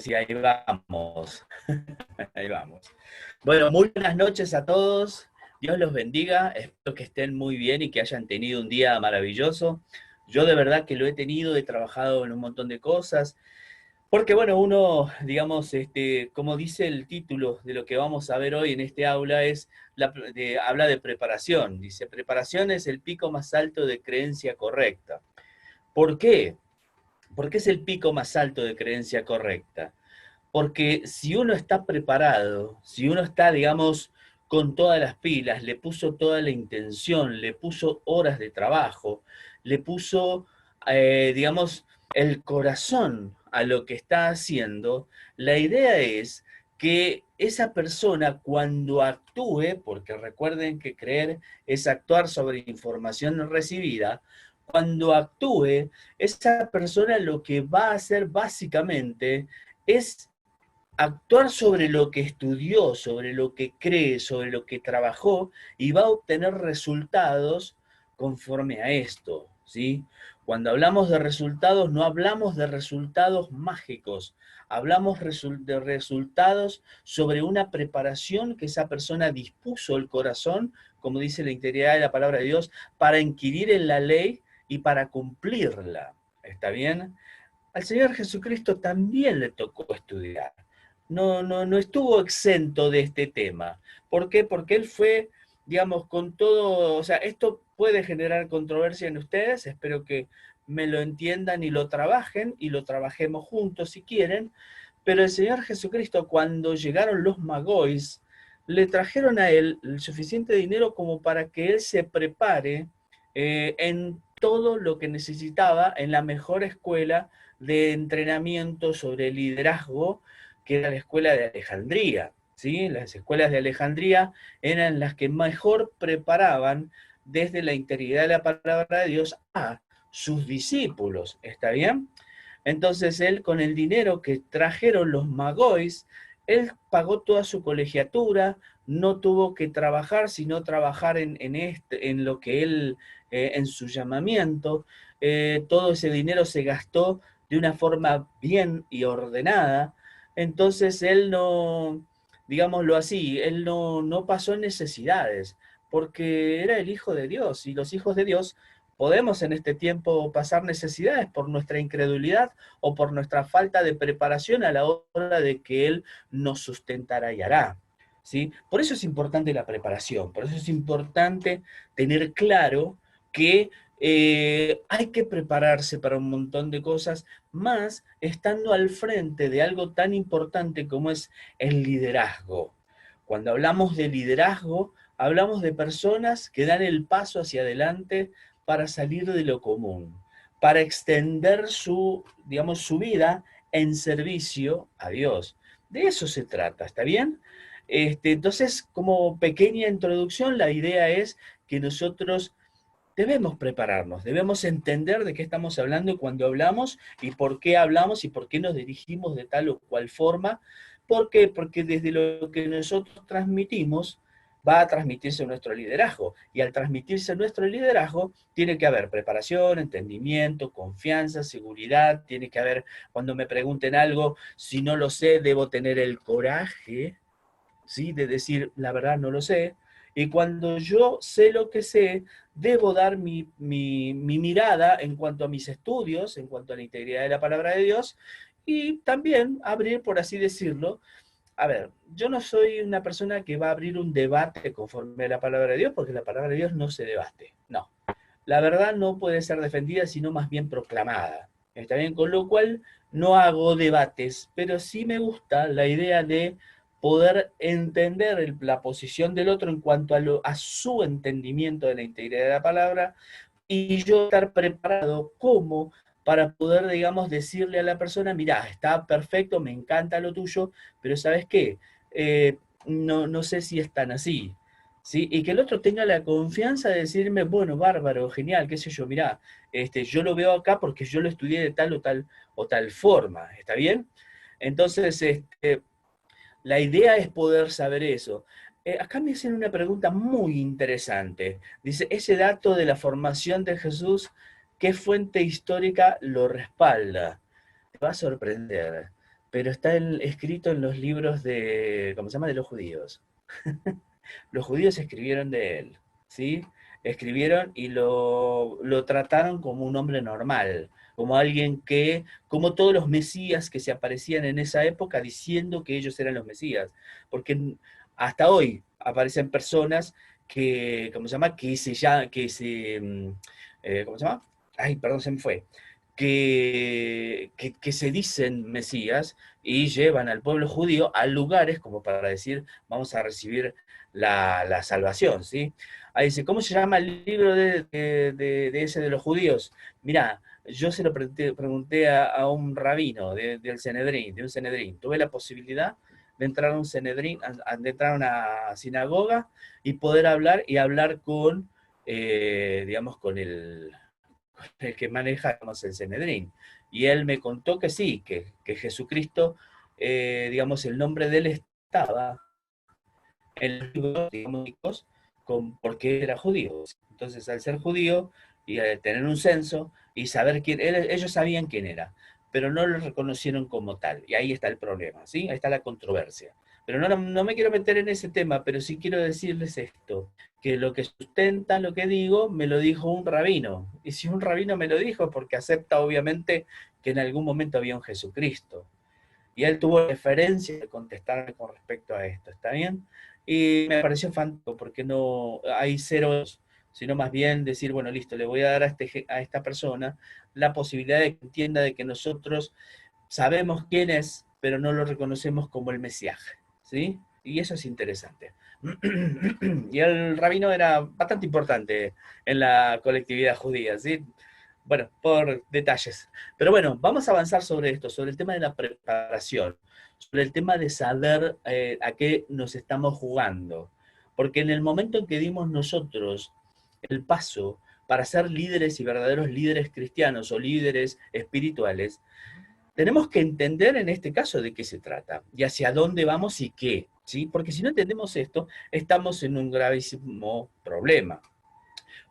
Sí, ahí vamos, ahí vamos. Bueno, muy buenas noches a todos. Dios los bendiga. Espero que estén muy bien y que hayan tenido un día maravilloso. Yo de verdad que lo he tenido, he trabajado en un montón de cosas. Porque bueno, uno, digamos, como dice el título de lo que vamos a ver hoy en este aula, habla de preparación. Dice, preparación es el pico más alto de creencia correcta. ¿Por qué? ¿Por qué es el pico más alto de creencia correcta? Porque si uno está preparado, si uno está, digamos, con todas las pilas, le puso toda la intención, le puso horas de trabajo, le puso, digamos, el corazón a lo que está haciendo, la idea es que esa persona cuando actúe, porque recuerden que creer es actuar sobre información recibida, cuando actúe, esa persona lo que va a hacer básicamente es actuar sobre lo que estudió, sobre lo que cree, sobre lo que trabajó y va a obtener resultados conforme a esto, ¿sí? Cuando hablamos de resultados, no hablamos de resultados mágicos, hablamos de resultados sobre una preparación que esa persona dispuso el corazón, como dice la integridad de la palabra de Dios, para inquirir en la ley y para cumplirla. ¿Está bien? Al Señor Jesucristo también le tocó estudiar. No estuvo exento de este tema. ¿Por qué? Porque él fue, digamos, con todo, o sea, esto puede generar controversia en ustedes, espero que me lo entiendan y lo trabajen, y lo trabajemos juntos si quieren, pero el Señor Jesucristo, cuando llegaron los magois, le trajeron a él el suficiente dinero como para que él se prepare en todo lo que necesitaba en la mejor escuela de entrenamiento sobre liderazgo, que era la escuela de Alejandría. ¿Sí? Las escuelas de Alejandría eran las que mejor preparaban desde la integridad de la palabra de Dios a sus discípulos. ¿Está bien? Entonces él, con el dinero que trajeron los magois, él pagó toda su colegiatura, no tuvo que trabajar, sino trabajar en lo que él, en su llamamiento. Todo ese dinero se gastó de una forma bien y ordenada. Entonces él no, digámoslo así, él no pasó necesidades, porque era el Hijo de Dios, y los hijos de Dios podemos en este tiempo pasar necesidades por nuestra incredulidad o por nuestra falta de preparación a la hora de que Él nos sustentará y hará. ¿Sí? Por eso es importante la preparación, por eso es importante tener claro que hay que prepararse para un montón de cosas, más estando al frente de algo tan importante como es el liderazgo. Cuando hablamos de liderazgo, hablamos de personas que dan el paso hacia adelante para salir de lo común, para extender su, digamos, su vida en servicio a Dios. De eso se trata, ¿está bien? Entonces, como pequeña introducción, la idea es que nosotros debemos prepararnos, debemos entender de qué estamos hablando cuando hablamos y por qué nos dirigimos de tal o cual forma. ¿Por qué? Porque desde lo que nosotros transmitimos va a transmitirse nuestro liderazgo. Y al transmitirse nuestro liderazgo, tiene que haber preparación, entendimiento, confianza, seguridad. Tiene que haber, cuando me pregunten algo, si no lo sé, debo tener el coraje, ¿sí? De decir, la verdad no lo sé. Y cuando yo sé lo que sé, debo dar mi mirada en cuanto a mis estudios, en cuanto a la integridad de la palabra de Dios, y también abrir, por así decirlo, a ver, yo no soy una persona que va a abrir un debate conforme a la palabra de Dios, porque la palabra de Dios no se debate, no. La verdad no puede ser defendida, sino más bien proclamada. ¿Está bien? Con lo cual no hago debates, pero sí me gusta la idea de poder entender la posición del otro en cuanto a su entendimiento de la integridad de la palabra y yo estar preparado como para poder, digamos, decirle a la persona, mira, está perfecto, me encanta lo tuyo, pero ¿sabes qué? No sé si es tan así. ¿Sí? Y que el otro tenga la confianza de decirme, bueno, bárbaro, genial, qué sé yo, mirá, yo lo veo acá porque yo lo estudié de tal o tal forma, ¿está bien? Entonces, la idea es poder saber eso. Acá me hacen una pregunta muy interesante. Dice, ese dato de la formación de Jesús, ¿qué fuente histórica lo respalda? Te va a sorprender. pero está escrito en los libros de, ¿cómo se llama?, de los judíos. Los judíos escribieron de él, ¿sí? Escribieron y lo trataron como un hombre normal, como alguien que, como todos los mesías que se aparecían en esa época diciendo que ellos eran los mesías, porque hasta hoy aparecen personas que, ¿cómo se llama?, ¿cómo se llama? Ay, perdón, se me fue. Que se dicen mesías y llevan al pueblo judío a lugares como para decir, vamos a recibir la salvación, ¿sí? Ahí dice, ¿cómo se llama el libro de ese de los judíos? Mirá, yo se lo pregunté a un rabino del Sanedrín, de un Sanedrín. Tuve la posibilidad de entrar a un Sanedrín, de entrar a una sinagoga y poder hablar con, digamos, con el que maneja, digamos, el Sanedrín. Y él me contó que sí, que Jesucristo, digamos, el nombre de él estaba en los libros, digamos, porque era judío. Entonces, al ser judío y al tener un censo y saber quién, ellos sabían quién era, pero no lo reconocieron como tal. Y ahí está el problema, ¿sí? Ahí está la controversia. Pero no me quiero meter en ese tema, pero sí quiero decirles esto, que lo que sustenta lo que digo, me lo dijo un rabino. Y si un rabino me lo dijo, porque acepta obviamente que en algún momento había un Jesucristo. Y él tuvo referencia de contestarme con respecto a esto, ¿está bien? Y me pareció fantástico, porque no hay ceros, sino más bien decir, bueno, listo, le voy a dar a esta persona la posibilidad de que entienda de que nosotros sabemos quién es, pero no lo reconocemos como el Mesías, ¿sí? Y eso es interesante. Y el rabino era bastante importante en la colectividad judía, ¿sí? Bueno, por detalles. Pero bueno, vamos a avanzar sobre esto, sobre el tema de la preparación, sobre el tema de saber a qué nos estamos jugando. Porque en el momento en que dimos nosotros el paso para ser líderes y verdaderos líderes cristianos o líderes espirituales, tenemos que entender en este caso de qué se trata y hacia dónde vamos y qué, ¿sí? Porque si no entendemos esto, estamos en un gravísimo problema.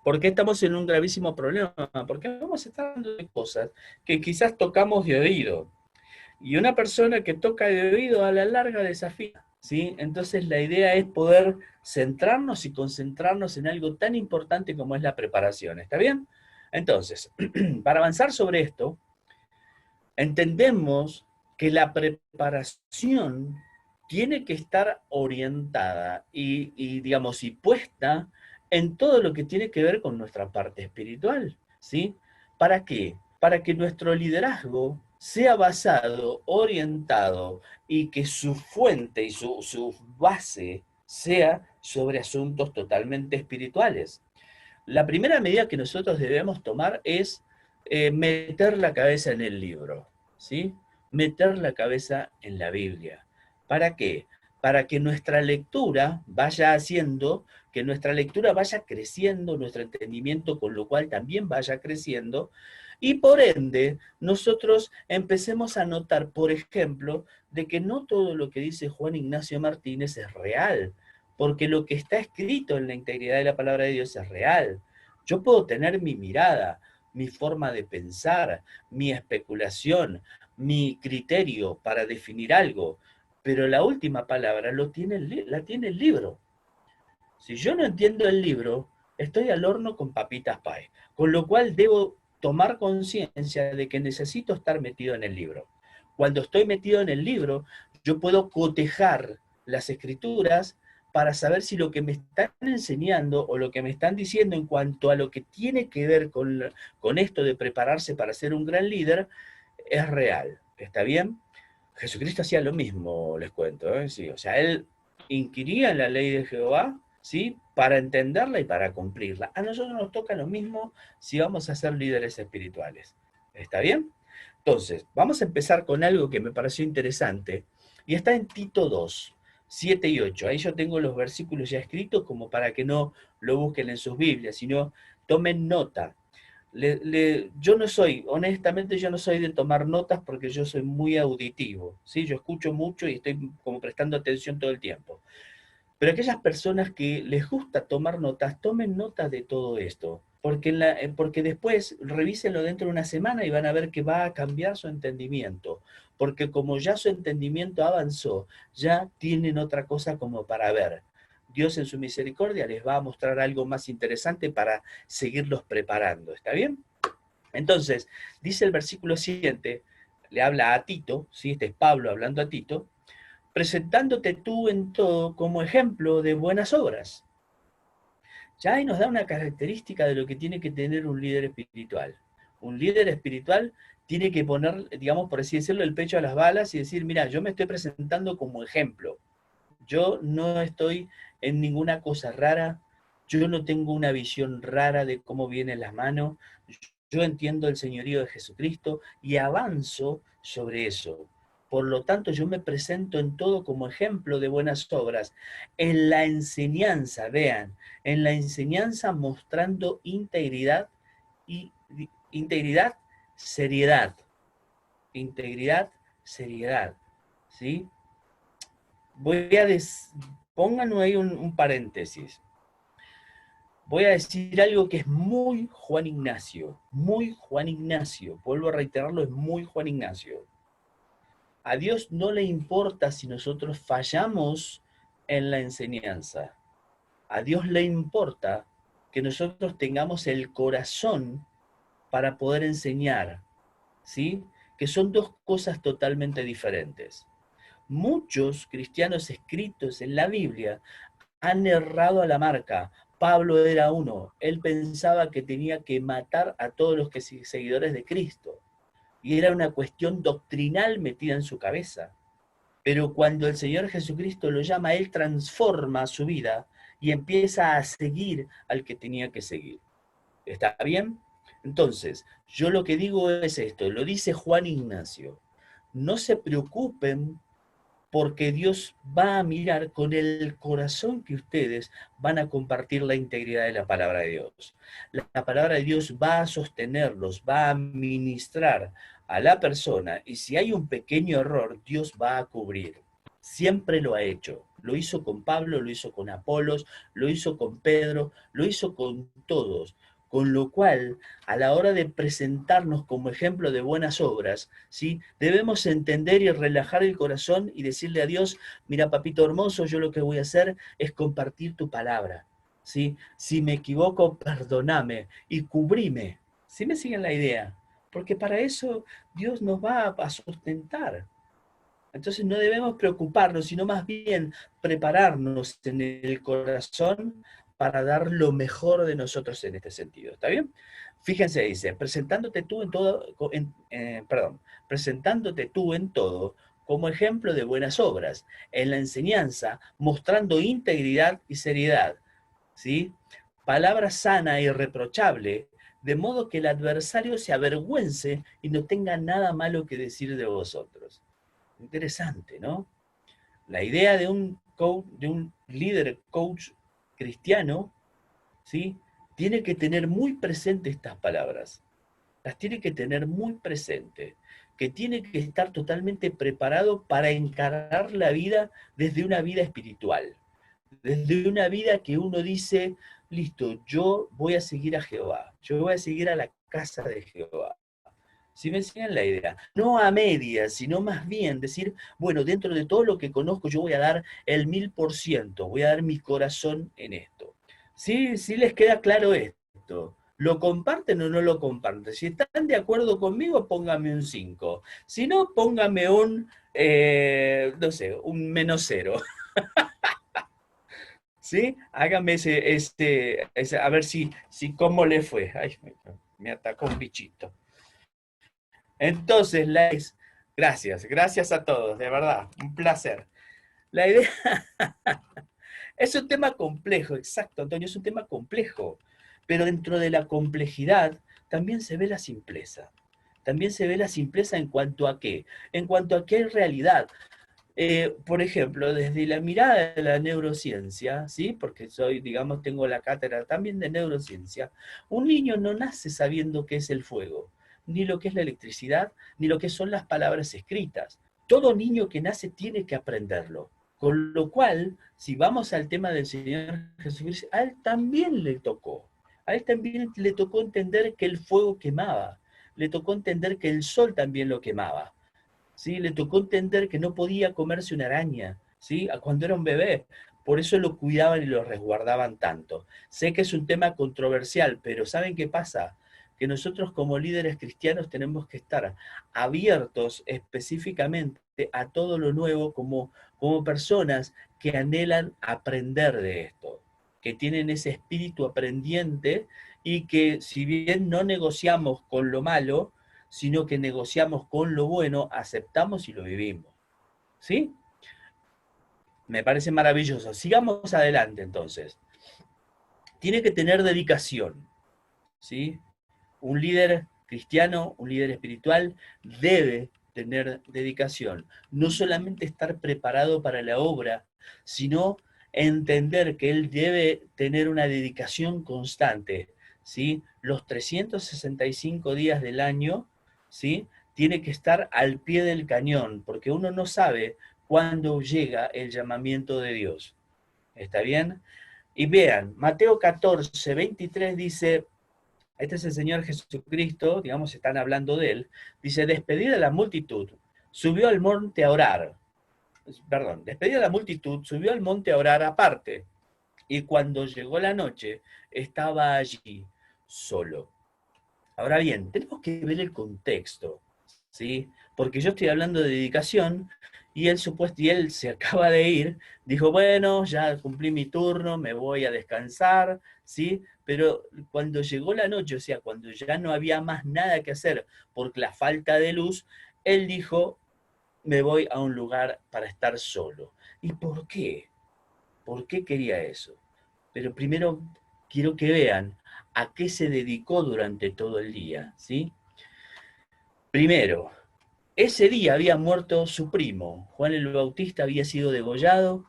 ¿Por qué estamos en un gravísimo problema? Porque vamos a estar hablando de cosas que quizás tocamos de oído. Y una persona que toca de oído a la larga desafía, ¿sí? Entonces la idea es poder centrarnos y concentrarnos en algo tan importante como es la preparación. ¿Está bien? Entonces, para avanzar sobre esto, entendemos que la preparación tiene que estar orientada digamos, y puesta en todo lo que tiene que ver con nuestra parte espiritual, ¿sí? ¿Para qué? Para que nuestro liderazgo sea basado, orientado y que su fuente y su base sea sobre asuntos totalmente espirituales. La primera medida que nosotros debemos tomar es meter la cabeza en el libro, ¿sí? Meter la cabeza en la Biblia. ¿Para qué? Para que nuestra lectura vaya haciendo, que nuestra lectura vaya creciendo, nuestro entendimiento con lo cual también vaya creciendo, y por ende nosotros empecemos a notar, por ejemplo, de que no todo lo que dice Juan Ignacio Martínez es real, porque lo que está escrito en la integridad de la palabra de Dios es real. Yo puedo tener mi mirada, mi forma de pensar, mi especulación, mi criterio para definir algo, pero la última palabra la tiene el libro. Si yo no entiendo el libro, estoy al horno con papitas pie, con lo cual debo tomar conciencia de que necesito estar metido en el libro. Cuando estoy metido en el libro, yo puedo cotejar las escrituras para saber si lo que me están enseñando o lo que me están diciendo en cuanto a lo que tiene que ver con esto de prepararse para ser un gran líder es real. ¿Está bien? Jesucristo hacía lo mismo, les cuento, ¿eh? Sí, o sea, él inquiría en la ley de Jehová, ¿sí? Para entenderla y para cumplirla. A nosotros nos toca lo mismo si vamos a ser líderes espirituales. ¿Está bien? Entonces, vamos a empezar con algo que me pareció interesante y está en Tito 2, 7 y 8. Ahí yo tengo los versículos ya escritos como para que no lo busquen en sus Biblias, sino tomen nota. Yo no soy, honestamente yo no soy de tomar notas porque yo soy muy auditivo, ¿sí? Yo escucho mucho y estoy como prestando atención todo el tiempo. Pero aquellas personas que les gusta tomar notas, tomen notas de todo esto. porque después revísenlo dentro de una semana y van a ver que va a cambiar su entendimiento, porque como ya su entendimiento avanzó, ya tienen otra cosa como para ver. Dios en su misericordia les va a mostrar algo más interesante para seguirlos preparando, ¿está bien? Entonces, dice el versículo siguiente, le habla a Tito, ¿sí? Este es Pablo hablando a Tito, presentándote tú en todo como ejemplo de buenas obras. Ya ahí nos da una característica de lo que tiene que tener un líder espiritual. Un líder espiritual tiene que poner, digamos, por así decirlo, el pecho a las balas y decir, mira, yo me estoy presentando como ejemplo. Yo no estoy en ninguna cosa rara, yo no tengo una visión rara de cómo vienen las manos, yo entiendo el señorío de Jesucristo y avanzo sobre eso. Por lo tanto, yo me presento en todo como ejemplo de buenas obras. En la enseñanza, vean, en la enseñanza mostrando integridad y integridad, seriedad. Integridad, seriedad. ¿Sí? Voy a pónganme ahí un paréntesis. Voy a decir algo que es muy Juan Ignacio, muy Juan Ignacio. Vuelvo a reiterarlo, es muy Juan Ignacio. A Dios no le importa si nosotros fallamos en la enseñanza. A Dios le importa que nosotros tengamos el corazón para poder enseñar, ¿sí? Que son dos cosas totalmente diferentes. Muchos cristianos escritos en la Biblia han errado a la marca. Pablo era uno. Él pensaba que tenía que matar a todos los seguidores de Cristo. Y era una cuestión doctrinal metida en su cabeza. Pero cuando el Señor Jesucristo lo llama, Él transforma su vida y empieza a seguir al que tenía que seguir. ¿Está bien? Entonces, yo lo que digo es esto, lo dice Juan Ignacio. No se preocupen porque Dios va a mirar con el corazón que ustedes van a compartir la integridad de la palabra de Dios. La palabra de Dios va a sostenerlos, va a ministrar a la persona y si hay un pequeño error, Dios va a cubrir. Siempre lo ha hecho. Lo hizo con Pablo, lo hizo con Apolos, lo hizo con Pedro, lo hizo con todos. Con lo cual, a la hora de presentarnos como ejemplo de buenas obras, ¿sí? Debemos entender y relajar el corazón y decirle a Dios, mira, papito hermoso, yo lo que voy a hacer es compartir tu palabra, ¿sí? Si me equivoco, perdóname y cubrime. ¿Sí me siguen la idea? Porque para eso Dios nos va a sustentar. Entonces no debemos preocuparnos, sino más bien prepararnos en el corazón para dar lo mejor de nosotros en este sentido. ¿Está bien? Fíjense, dice, presentándote tú en todo, presentándote tú en todo como ejemplo de buenas obras, en la enseñanza, mostrando integridad y seriedad, ¿sí? Palabra sana e irreprochable, de modo que el adversario se avergüence y no tenga nada malo que decir de vosotros. Interesante, ¿no? La idea de un coach, de un líder coach cristiano, ¿sí? Tiene que tener muy presente estas palabras. Las tiene que tener muy presente. Que tiene que estar totalmente preparado para encarar la vida desde una vida espiritual. Desde una vida que uno dice, listo, yo voy a seguir a Jehová. Yo voy a seguir a la casa de Jehová. Si me siguen la idea, no a medias, sino más bien decir, bueno, dentro de todo lo que conozco, yo voy a dar el 1000%, voy a dar mi corazón en esto. ¿Sí les queda claro esto? ¿Lo comparten o no lo comparten? Si están de acuerdo conmigo, póngame un 5. Si no, póngame un, no sé, un -0. ¿Sí? Hágame a ver si cómo le fue. Ay, me atacó un bichito. Entonces, gracias a todos, de verdad, un placer. La idea es un tema complejo, exacto, Antonio, es un tema complejo, pero dentro de la complejidad también se ve la simpleza. También se ve la simpleza en cuanto a qué, en cuanto a qué hay realidad. Por ejemplo, desde la mirada de la neurociencia, ¿sí? Porque soy, digamos, tengo la cátedra también de neurociencia, un niño no nace sabiendo qué es el fuego, ni lo que es la electricidad, ni lo que son las palabras escritas. Todo niño que nace tiene que aprenderlo. Con lo cual, si vamos al tema del Señor Jesucristo, a él también le tocó. A él también le tocó entender que el fuego quemaba, le tocó entender que el sol también lo quemaba, ¿sí? Le tocó entender que no podía comerse una araña, ¿sí? Cuando era un bebé. Por eso lo cuidaban y lo resguardaban tanto. Sé que es un tema controversial, pero ¿saben qué pasa? Que nosotros como líderes cristianos tenemos que estar abiertos específicamente a todo lo nuevo como personas que anhelan aprender de esto, que tienen ese espíritu aprendiente y que si bien no negociamos con lo malo, sino que negociamos con lo bueno, aceptamos y lo vivimos. ¿Sí? Me parece maravilloso. Sigamos adelante entonces. Tiene que tener dedicación. ¿Sí? Un líder cristiano, un líder espiritual, debe tener dedicación. No solamente estar preparado para la obra, sino entender que él debe tener una dedicación constante. ¿Sí? Los 365 días del año, ¿sí? Tiene que estar al pie del cañón, porque uno no sabe cuándo llega el llamamiento de Dios. ¿Está bien? Y vean, Mateo 14, 23 dice, este es el Señor Jesucristo, digamos, están hablando de él, dice, despedida la multitud, subió al monte a orar. Perdón, despedida la multitud, subió al monte a orar aparte. Y cuando llegó la noche, estaba allí solo. Ahora bien, tenemos que ver el contexto, ¿sí? Porque yo estoy hablando de dedicación y él se acaba de ir, dijo, bueno, ya cumplí mi turno, me voy a descansar, ¿sí? Pero cuando llegó la noche, o sea, cuando ya no había más nada que hacer por la falta de luz, él dijo, me voy a un lugar para estar solo. ¿Y por qué? ¿Por qué quería eso? Pero primero quiero que vean a qué se dedicó durante todo el día, ¿sí? Primero, ese día había muerto su primo, Juan el Bautista había sido degollado,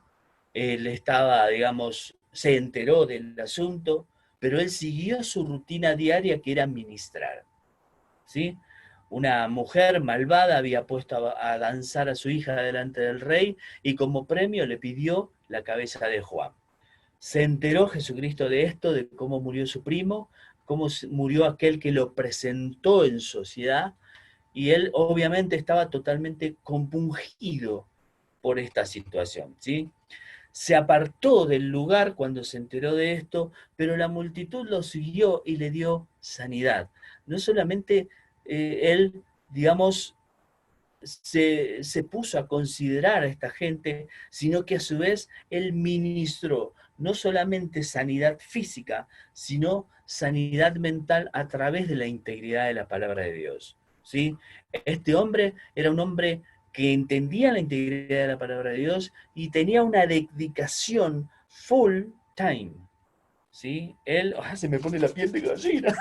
él estaba, digamos, se enteró del asunto, pero él siguió su rutina diaria que era ministrar, ¿sí? Una mujer malvada había puesto a danzar a su hija delante del rey y como premio le pidió la cabeza de Juan. Se enteró Jesucristo de esto, de cómo murió su primo, cómo murió aquel que lo presentó en sociedad, y él obviamente estaba totalmente compungido por esta situación, ¿sí? Se apartó del lugar cuando se enteró de esto, pero la multitud lo siguió y le dio sanidad. No solamente él, digamos, se puso a considerar a esta gente, sino que a su vez él ministró no solamente sanidad física, sino sanidad mental a través de la integridad de la palabra de Dios. ¿Sí? Este hombre era un hombre que entendía la integridad de la palabra de Dios y tenía una dedicación full time. ¿Sí? Él, se me pone la piel de gallina.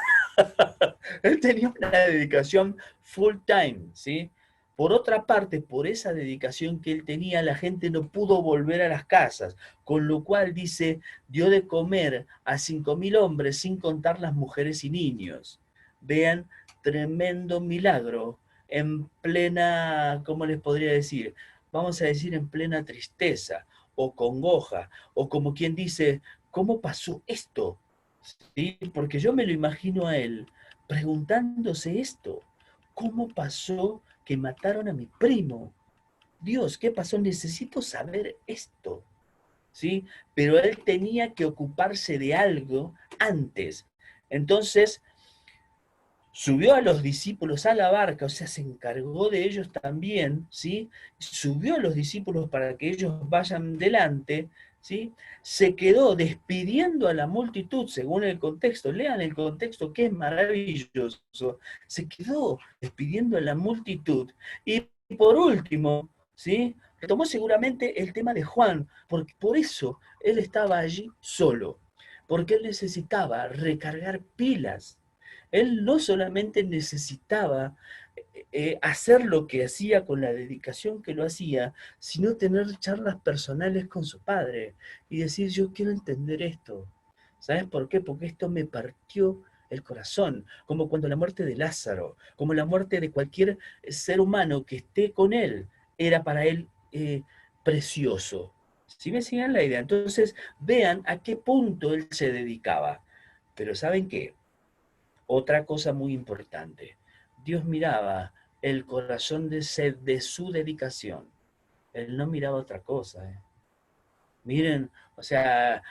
Él tenía una dedicación full time, ¿sí? Por otra parte, por esa dedicación que él tenía, la gente no pudo volver a las casas, con lo cual dice, dio de comer a 5.000 hombres sin contar las mujeres y niños. Vean, tremendo milagro, en plena, ¿cómo les podría decir? Vamos a decir en plena tristeza o congoja, o como quien dice, ¿cómo pasó esto? ¿Sí? Porque yo me lo imagino a él preguntándose esto. ¿Cómo pasó que mataron a mi primo? Dios, ¿qué pasó? Necesito saber esto. ¿Sí? Pero él tenía que ocuparse de algo antes. Entonces, subió a los discípulos a la barca, o sea, se encargó de ellos también, ¿sí? Subió a los discípulos para que ellos vayan delante, ¿sí? Se quedó despidiendo a la multitud, según el contexto, lean el contexto que es maravilloso, se quedó despidiendo a la multitud, y por último, ¿sí? Retomó seguramente el tema de Juan, porque por eso él estaba allí solo, porque él necesitaba recargar pilas. Él no solamente necesitaba hacer lo que hacía con la dedicación que lo hacía, sino tener charlas personales con su padre y decir, yo quiero entender esto. ¿Sabes por qué? Porque esto me partió el corazón, como cuando la muerte de Lázaro, como la muerte de cualquier ser humano que esté con él, era para él precioso. ¿Sí me siguen la idea? Entonces, vean a qué punto él se dedicaba. Pero ¿saben qué? Otra cosa muy importante. Dios miraba el corazón de su dedicación. Él no miraba otra cosa. Miren, o sea,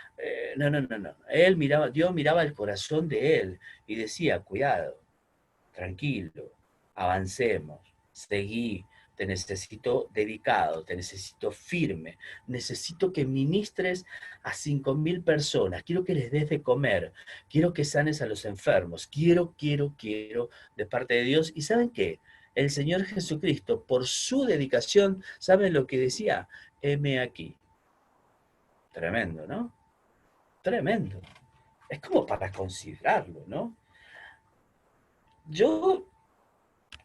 no, no, no, no. Él miraba, Dios miraba el corazón de él y decía, cuidado, tranquilo, avancemos, seguí, te necesito dedicado, te necesito firme, necesito que ministres a 5.000 personas, quiero que les des de comer, quiero que sanes a los enfermos, quiero de parte de Dios. ¿Y saben qué? El Señor Jesucristo, por su dedicación, ¿saben lo que decía? Heme aquí. Tremendo, ¿no? Tremendo. Es como para considerarlo, ¿no? Yo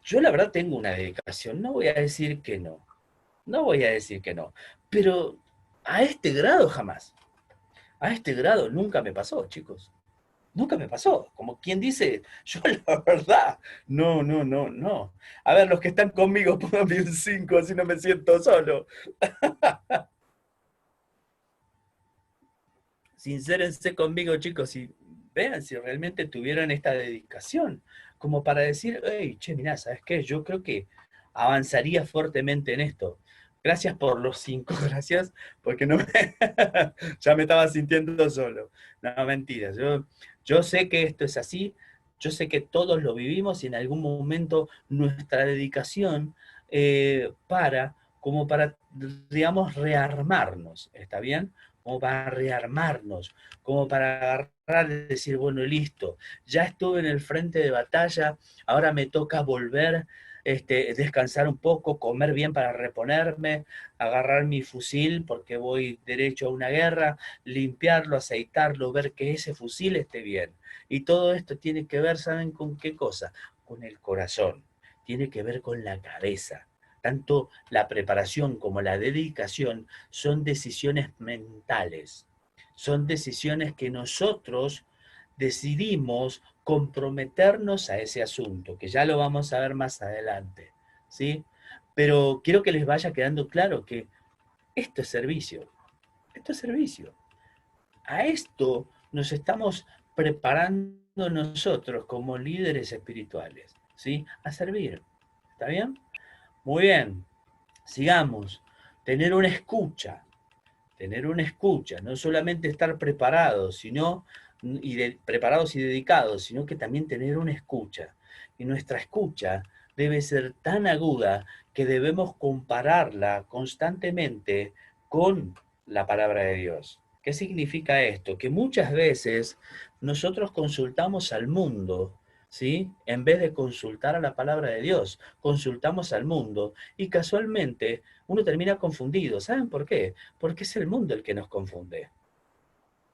Yo la verdad tengo una dedicación, no voy a decir que no, no voy a decir que no, pero a este grado jamás, a este grado nunca me pasó, chicos, nunca me pasó, como quien dice, yo la verdad, no, no, no, no. A ver, los que están conmigo, pónganme un 5, así no me siento solo. Sincérense conmigo, chicos, y vean si realmente tuvieron esta dedicación, como para decir, hey, che, mirá, ¿sabes qué? Yo creo que avanzaría fuertemente en esto. Gracias por los 5, gracias, porque no me, ya me estaba sintiendo solo. No, mentira, yo sé que esto es así, yo sé que todos lo vivimos y en algún momento nuestra dedicación como para, digamos, rearmarnos, ¿está bien? Como para rearmarnos, como para agarrar y decir, bueno, listo, ya estuve en el frente de batalla, ahora me toca volver, descansar un poco, comer bien para reponerme, agarrar mi fusil porque voy derecho a una guerra, limpiarlo, aceitarlo, ver que ese fusil esté bien. Y todo esto tiene que ver, ¿saben con qué cosa? Con el corazón, tiene que ver con la cabeza. Tanto la preparación como la dedicación son decisiones mentales, son decisiones que nosotros decidimos comprometernos a ese asunto, que ya lo vamos a ver más adelante, ¿sí? Pero quiero que les vaya quedando claro que esto es servicio, esto es servicio. A esto nos estamos preparando nosotros como líderes espirituales, ¿sí? A servir, ¿está bien? Muy bien, sigamos. Tener una escucha, no solamente estar preparados, preparados y dedicados, sino que también tener una escucha. Y nuestra escucha debe ser tan aguda que debemos compararla constantemente con la palabra de Dios. ¿Qué significa esto? Que muchas veces nosotros consultamos al mundo, ¿sí? En vez de consultar a la palabra de Dios, consultamos al mundo y casualmente uno termina confundido. ¿Saben por qué? Porque es el mundo el que nos confunde.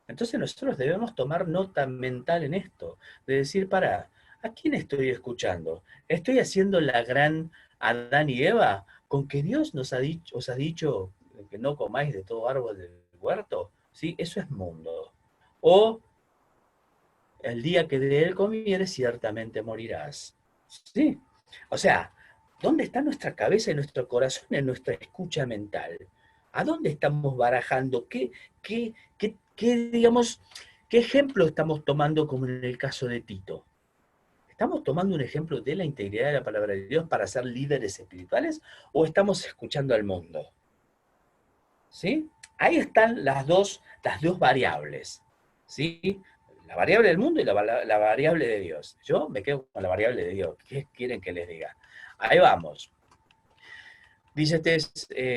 Entonces nosotros debemos tomar nota mental en esto, de decir, ¿a quién estoy escuchando? ¿Estoy haciendo la gran Adán y Eva con que Dios os ha dicho que no comáis de todo árbol del huerto? ¿Sí? Eso es mundo. O el día que de él comieres ciertamente morirás. ¿Sí? O sea, ¿dónde está nuestra cabeza y nuestro corazón en nuestra escucha mental? ¿A dónde estamos barajando? Digamos, qué ejemplo estamos tomando como en el caso de Tito? ¿Estamos tomando un ejemplo de la integridad de la palabra de Dios para ser líderes espirituales o estamos escuchando al mundo? ¿Sí? Ahí están las dos variables, ¿sí? La variable del mundo y la variable de Dios. Yo me quedo con la variable de Dios. ¿Qué quieren que les diga? Ahí vamos. Dice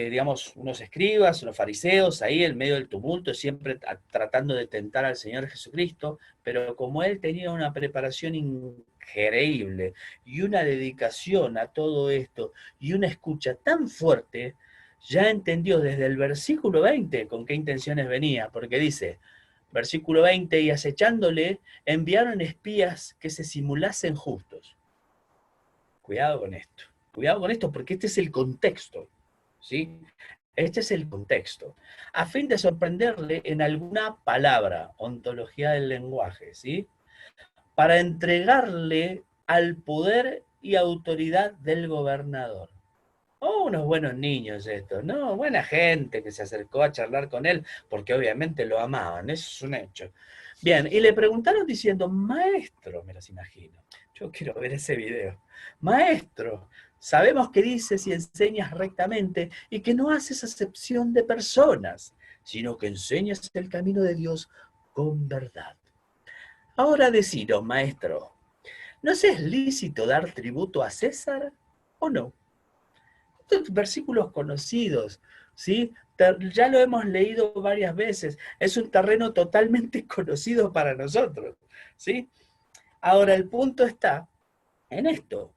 digamos, unos escribas, unos fariseos, ahí en medio del tumulto, siempre tratando de tentar al Señor Jesucristo, pero como él tenía una preparación increíble y una dedicación a todo esto y una escucha tan fuerte, ya entendió desde el versículo 20 con qué intenciones venía, porque dice, versículo 20, y acechándole, enviaron espías que se simulasen justos. Cuidado con esto porque este es el contexto, ¿sí? Este es el contexto. A fin de sorprenderle en alguna palabra, ontología del lenguaje, ¿sí? Para entregarle al poder y autoridad del gobernador. Oh, unos buenos niños estos, ¿no? Buena gente que se acercó a charlar con él, porque obviamente lo amaban, eso es un hecho. Bien, y le preguntaron diciendo, maestro, me los imagino, yo quiero ver ese video. Maestro, sabemos que dices y enseñas rectamente y que no haces acepción de personas, sino que enseñas el camino de Dios con verdad. Ahora deciros, maestro, ¿no es lícito dar tributo a César o no? Estos versículos conocidos, ¿sí? Ya lo hemos leído varias veces, es un terreno totalmente conocido para nosotros, ¿sí? Ahora el punto está en esto,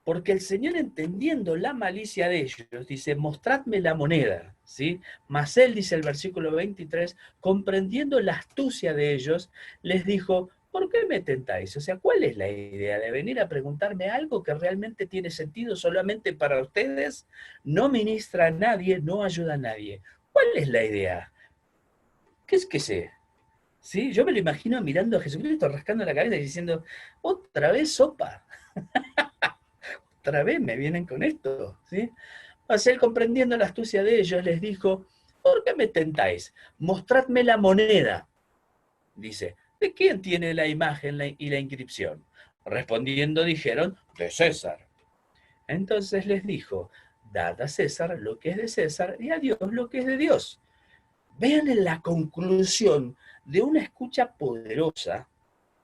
porque el Señor, entendiendo la malicia de ellos, dice, mostradme la moneda, ¿sí? Mas él, dice el versículo 23, comprendiendo la astucia de ellos, les dijo, ¿por qué me tentáis? O sea, ¿cuál es la idea de venir a preguntarme algo que realmente tiene sentido solamente para ustedes? No ministra a nadie, no ayuda a nadie. ¿Cuál es la idea? ¿Qué es que sé? ¿Sí? Yo me lo imagino mirando a Jesucristo, rascando la cabeza y diciendo, otra vez sopa, otra vez me vienen con esto, ¿sí? Mas él, comprendiendo la astucia de ellos, les dijo, ¿por qué me tentáis? Mostradme la moneda. Dice, ¿de quién tiene la imagen y la inscripción? Respondiendo dijeron, de César. Entonces les dijo, dad a César lo que es de César y a Dios lo que es de Dios. Vean en la conclusión de una escucha poderosa,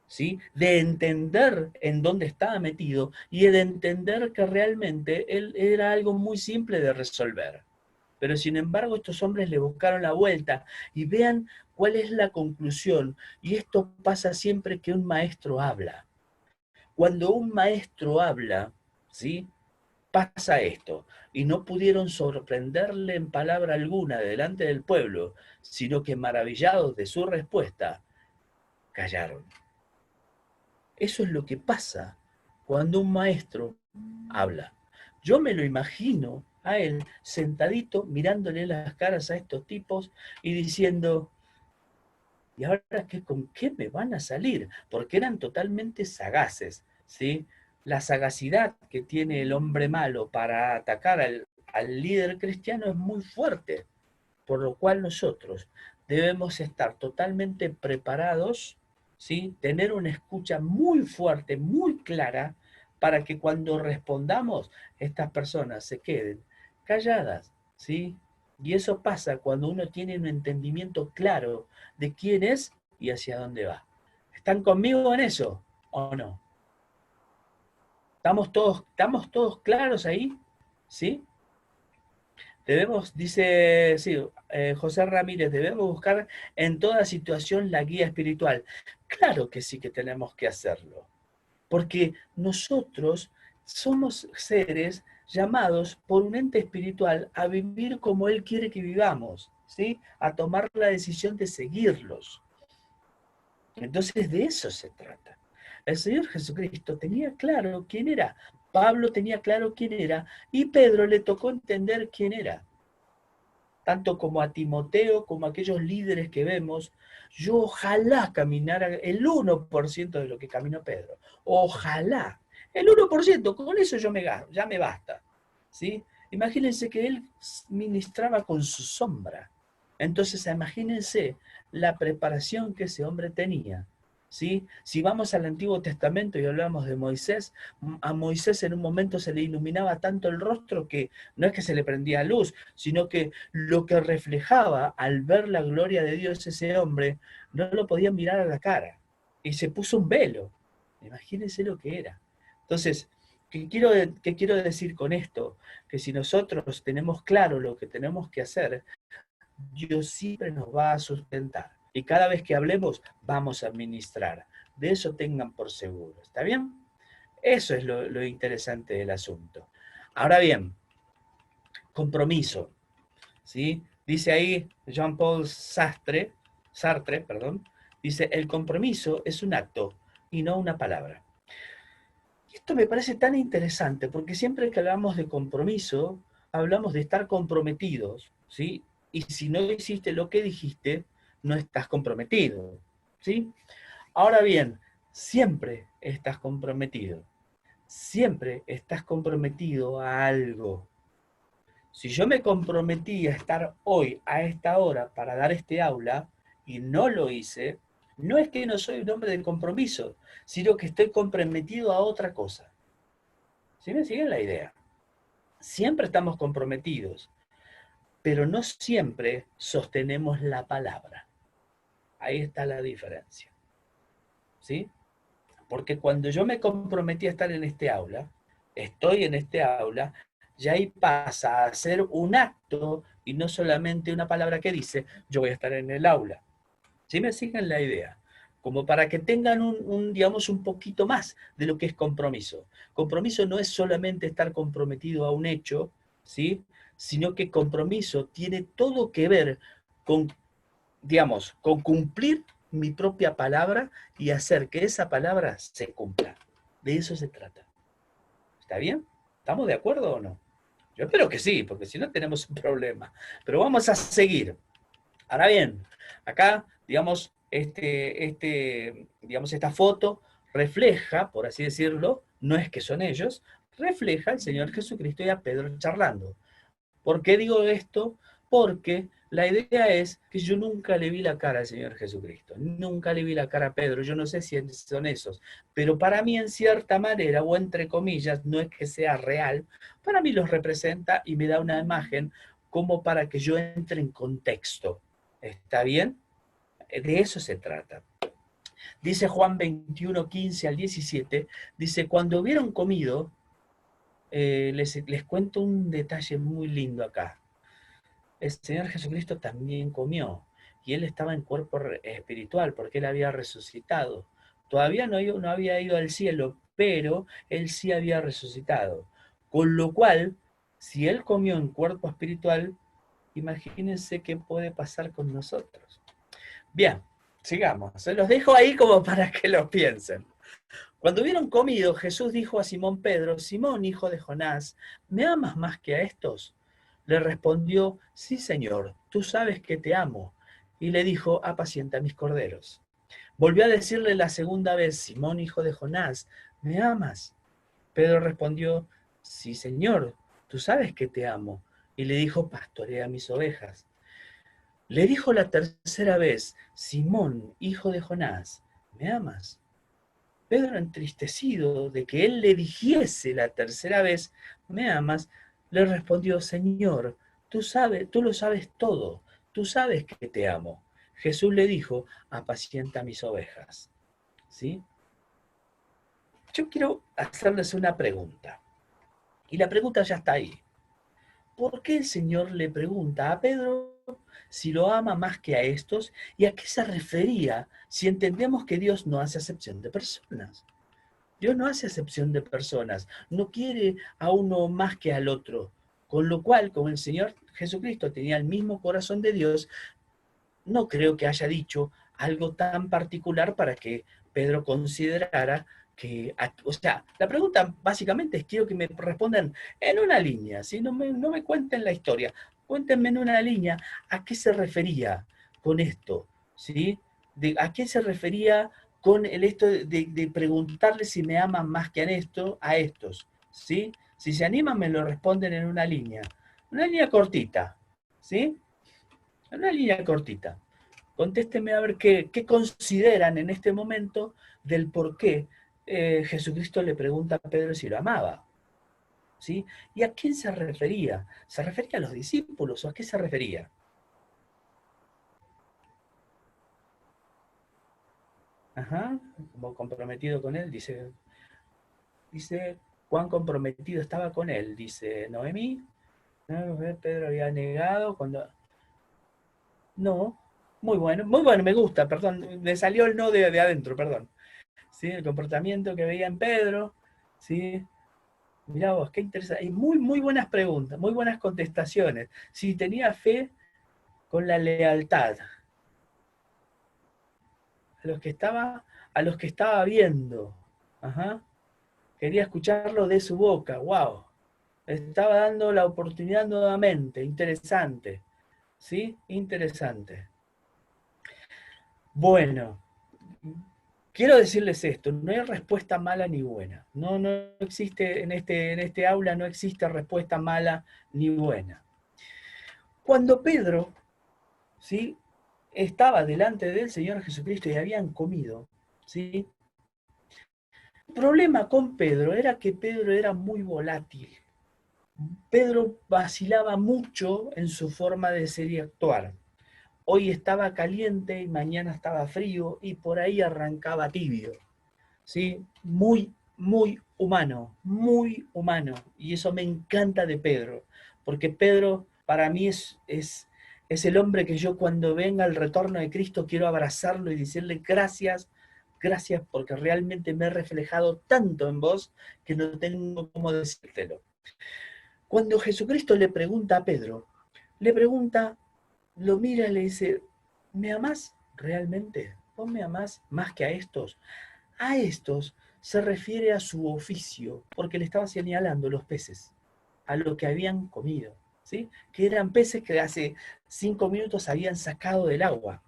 ¿sí? De entender en dónde estaba metido y de entender que realmente él era algo muy simple de resolver. Pero sin embargo estos hombres le buscaron la vuelta y vean cuál es la conclusión. Y esto pasa siempre que un maestro habla. Cuando un maestro habla, ¿sí? Pasa esto. Y no pudieron sorprenderle en palabra alguna delante del pueblo, sino que maravillados de su respuesta, callaron. Eso es lo que pasa cuando un maestro habla. Yo me lo imagino a él sentadito mirándole las caras a estos tipos y diciendo, ¿y ahora qué, con qué me van a salir? Porque eran totalmente sagaces, ¿sí? La sagacidad que tiene el hombre malo para atacar al líder cristiano es muy fuerte, por lo cual nosotros debemos estar totalmente preparados, ¿sí? Tener una escucha muy fuerte, muy clara, para que cuando respondamos, estas personas se queden calladas, ¿sí? Y eso pasa cuando uno tiene un entendimiento claro de quién es y hacia dónde va. ¿Están conmigo en eso o no? ¿Estamos todos claros ahí? ¿Sí? Debemos, dice, sí, José Ramírez, debemos buscar en toda situación la guía espiritual. Claro que sí que tenemos que hacerlo, porque nosotros somos seres llamados por un ente espiritual a vivir como Él quiere que vivamos, ¿sí? A tomar la decisión de seguirlos. Entonces de eso se trata. El Señor Jesucristo tenía claro quién era, Pablo tenía claro quién era, y Pedro le tocó entender quién era. Tanto como a Timoteo, como a aquellos líderes que vemos, yo ojalá caminara el 1% de lo que caminó Pedro. Ojalá. El 1%, con eso ya me basta. ¿Sí? Imagínense que él ministraba con su sombra. Entonces, imagínense la preparación que ese hombre tenía. ¿Sí? Si vamos al Antiguo Testamento y hablamos de Moisés, a Moisés en un momento se le iluminaba tanto el rostro que no es que se le prendía luz, sino que lo que reflejaba al ver la gloria de Dios ese hombre, no lo podía mirar a la cara. Y se puso un velo. Imagínense lo que era. Entonces, qué quiero decir con esto? Que si nosotros tenemos claro lo que tenemos que hacer, Dios siempre nos va a sustentar. Y cada vez que hablemos, vamos a ministrar. De eso tengan por seguro. ¿Está bien? Eso es lo interesante del asunto. Ahora bien, compromiso. ¿Sí? Dice ahí Jean-Paul Sartre, perdón, dice, el compromiso es un acto y no una palabra. Y esto me parece tan interesante porque siempre que hablamos de compromiso, hablamos de estar comprometidos, ¿sí? Y si no hiciste lo que dijiste, no estás comprometido, ¿sí? Ahora bien, siempre estás comprometido a algo, Si yo me comprometí a estar hoy a esta hora para dar este aula y no lo hice, no es que no soy un hombre de compromiso, sino que estoy comprometido a otra cosa. ¿Sí me siguen la idea? Siempre estamos comprometidos, pero no siempre sostenemos la palabra. Ahí está la diferencia. ¿Sí? Porque cuando yo me comprometí a estar en este aula, estoy en este aula, ya ahí pasa a ser un acto y no solamente una palabra que dice, yo voy a estar en el aula. ¿Sí me siguen la idea? Como para que tengan digamos, un poquito más de lo que es compromiso. Compromiso no es solamente estar comprometido a un hecho, ¿sí? Sino que compromiso tiene todo que ver con, digamos, con cumplir mi propia palabra y hacer que esa palabra se cumpla. De eso se trata. ¿Está bien? ¿Estamos de acuerdo o no? Yo espero que sí, porque si no tenemos un problema. Pero vamos a seguir. Ahora bien, acá, digamos, digamos, esta foto refleja, por así decirlo, no es que son ellos, refleja al Señor Jesucristo y a Pedro charlando. ¿Por qué digo esto? Porque la idea es que yo nunca le vi la cara al Señor Jesucristo, nunca le vi la cara a Pedro, yo no sé si son esos, pero para mí en cierta manera, o entre comillas, no es que sea real, para mí los representa y me da una imagen como para que yo entre en contexto. ¿Está bien? De eso se trata. Dice Juan 21, 15 al 17, dice, cuando hubieron comido, les cuento un detalle muy lindo acá. El Señor Jesucristo también comió y Él estaba en cuerpo espiritual porque Él había resucitado. Todavía no había ido al cielo, pero Él sí había resucitado. Con lo cual, si Él comió en cuerpo espiritual, imagínense qué puede pasar con nosotros. Bien, sigamos. Se los dejo ahí como para que lo piensen. Cuando hubieron comido, Jesús dijo a Simón Pedro, Simón, hijo de Jonás, ¿me amas más que a estos? Le respondió, sí, Señor, tú sabes que te amo. Y le dijo, apacienta mis corderos. Volvió a decirle la segunda vez, Simón, hijo de Jonás, ¿me amas? Pedro respondió, sí, Señor, tú sabes que te amo. Y le dijo, pastorea mis ovejas. Le dijo la tercera vez, Simón, hijo de Jonás, ¿me amas? Pedro, entristecido de que él le dijese la tercera vez, ¿me amas? Le respondió, Señor, tú lo sabes todo, tú sabes que te amo. Jesús le dijo, apacienta mis ovejas. ¿Sí? Yo quiero hacerles una pregunta. Y la pregunta ya está ahí. ¿Por qué el Señor le pregunta a Pedro si lo ama más que a estos? ¿Y a qué se refería si entendemos que Dios no hace acepción de personas? Dios no hace acepción de personas, no quiere a uno más que al otro. Con lo cual, como el Señor Jesucristo tenía el mismo corazón de Dios, no creo que haya dicho algo tan particular para que Pedro considerara que, o sea, la pregunta básicamente es, quiero que me respondan en una línea, ¿sí? No me cuenten la historia, cuéntenme en una línea a qué se refería con esto, ¿sí? ¿A qué se refería con el esto de preguntarle si me aman más que a estos, ¿sí? Si se animan me lo responden en una línea cortita, ¿sí? Una línea cortita. Contésteme a ver qué consideran en este momento del por qué Jesucristo le pregunta a Pedro si lo amaba. ¿Sí? ¿Y a quién se refería? ¿Se refería a los discípulos o a qué se refería? Ajá, como comprometido con él, dice cuán comprometido estaba con él, dice Noemí. ¿No? Pedro había negado cuando... No, muy bueno, me gusta, perdón, me salió el no de adentro, perdón. ¿Sí? El comportamiento que veía en Pedro, ¿sí? Mirá vos, qué interesante. Y muy buenas preguntas, muy buenas contestaciones. Si tenía fe con la lealtad a los que a los que estaba viendo. Ajá. Quería escucharlo de su boca. Wow. Estaba dando la oportunidad nuevamente. Interesante. ¿Sí? Interesante. Bueno, quiero decirles esto, no hay respuesta mala ni buena. No existe en este aula, no existe respuesta mala ni buena. Cuando Pedro, ¿sí?, estaba delante del Señor Jesucristo y habían comido, ¿sí? El problema con Pedro era que Pedro era muy volátil. Pedro vacilaba mucho en su forma de ser y actuar. Hoy estaba caliente y mañana estaba frío y por ahí arrancaba tibio, ¿sí? Muy humano, muy humano. Y eso me encanta de Pedro, porque Pedro para mí es el hombre que yo cuando venga el retorno de Cristo quiero abrazarlo y decirle gracias, gracias porque realmente me he reflejado tanto en vos que no tengo cómo decírtelo. Cuando Jesucristo le pregunta a Pedro, le pregunta, lo mira y le dice, ¿me amás realmente? ¿Vos me amás más que a estos? A estos se refiere a su oficio, porque le estaba señalando los peces, a lo que habían comido, ¿sí? Que eran peces que hace 5 minutos habían sacado del agua.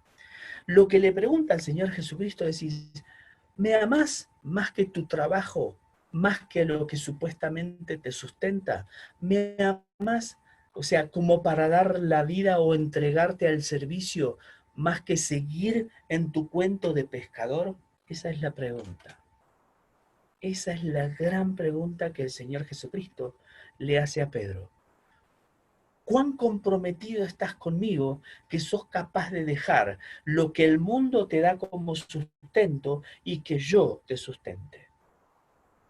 Lo que le pregunta al Señor Jesucristo es, ¿me amás más que tu trabajo, más que lo que supuestamente te sustenta? ¿Me amás, o sea, como para dar la vida o entregarte al servicio, más que seguir en tu cuento de pescador? Esa es la pregunta. Esa es la gran pregunta que el Señor Jesucristo le hace a Pedro. ¿Cuán comprometido estás conmigo que sos capaz de dejar lo que el mundo te da como sustento y que yo te sustente?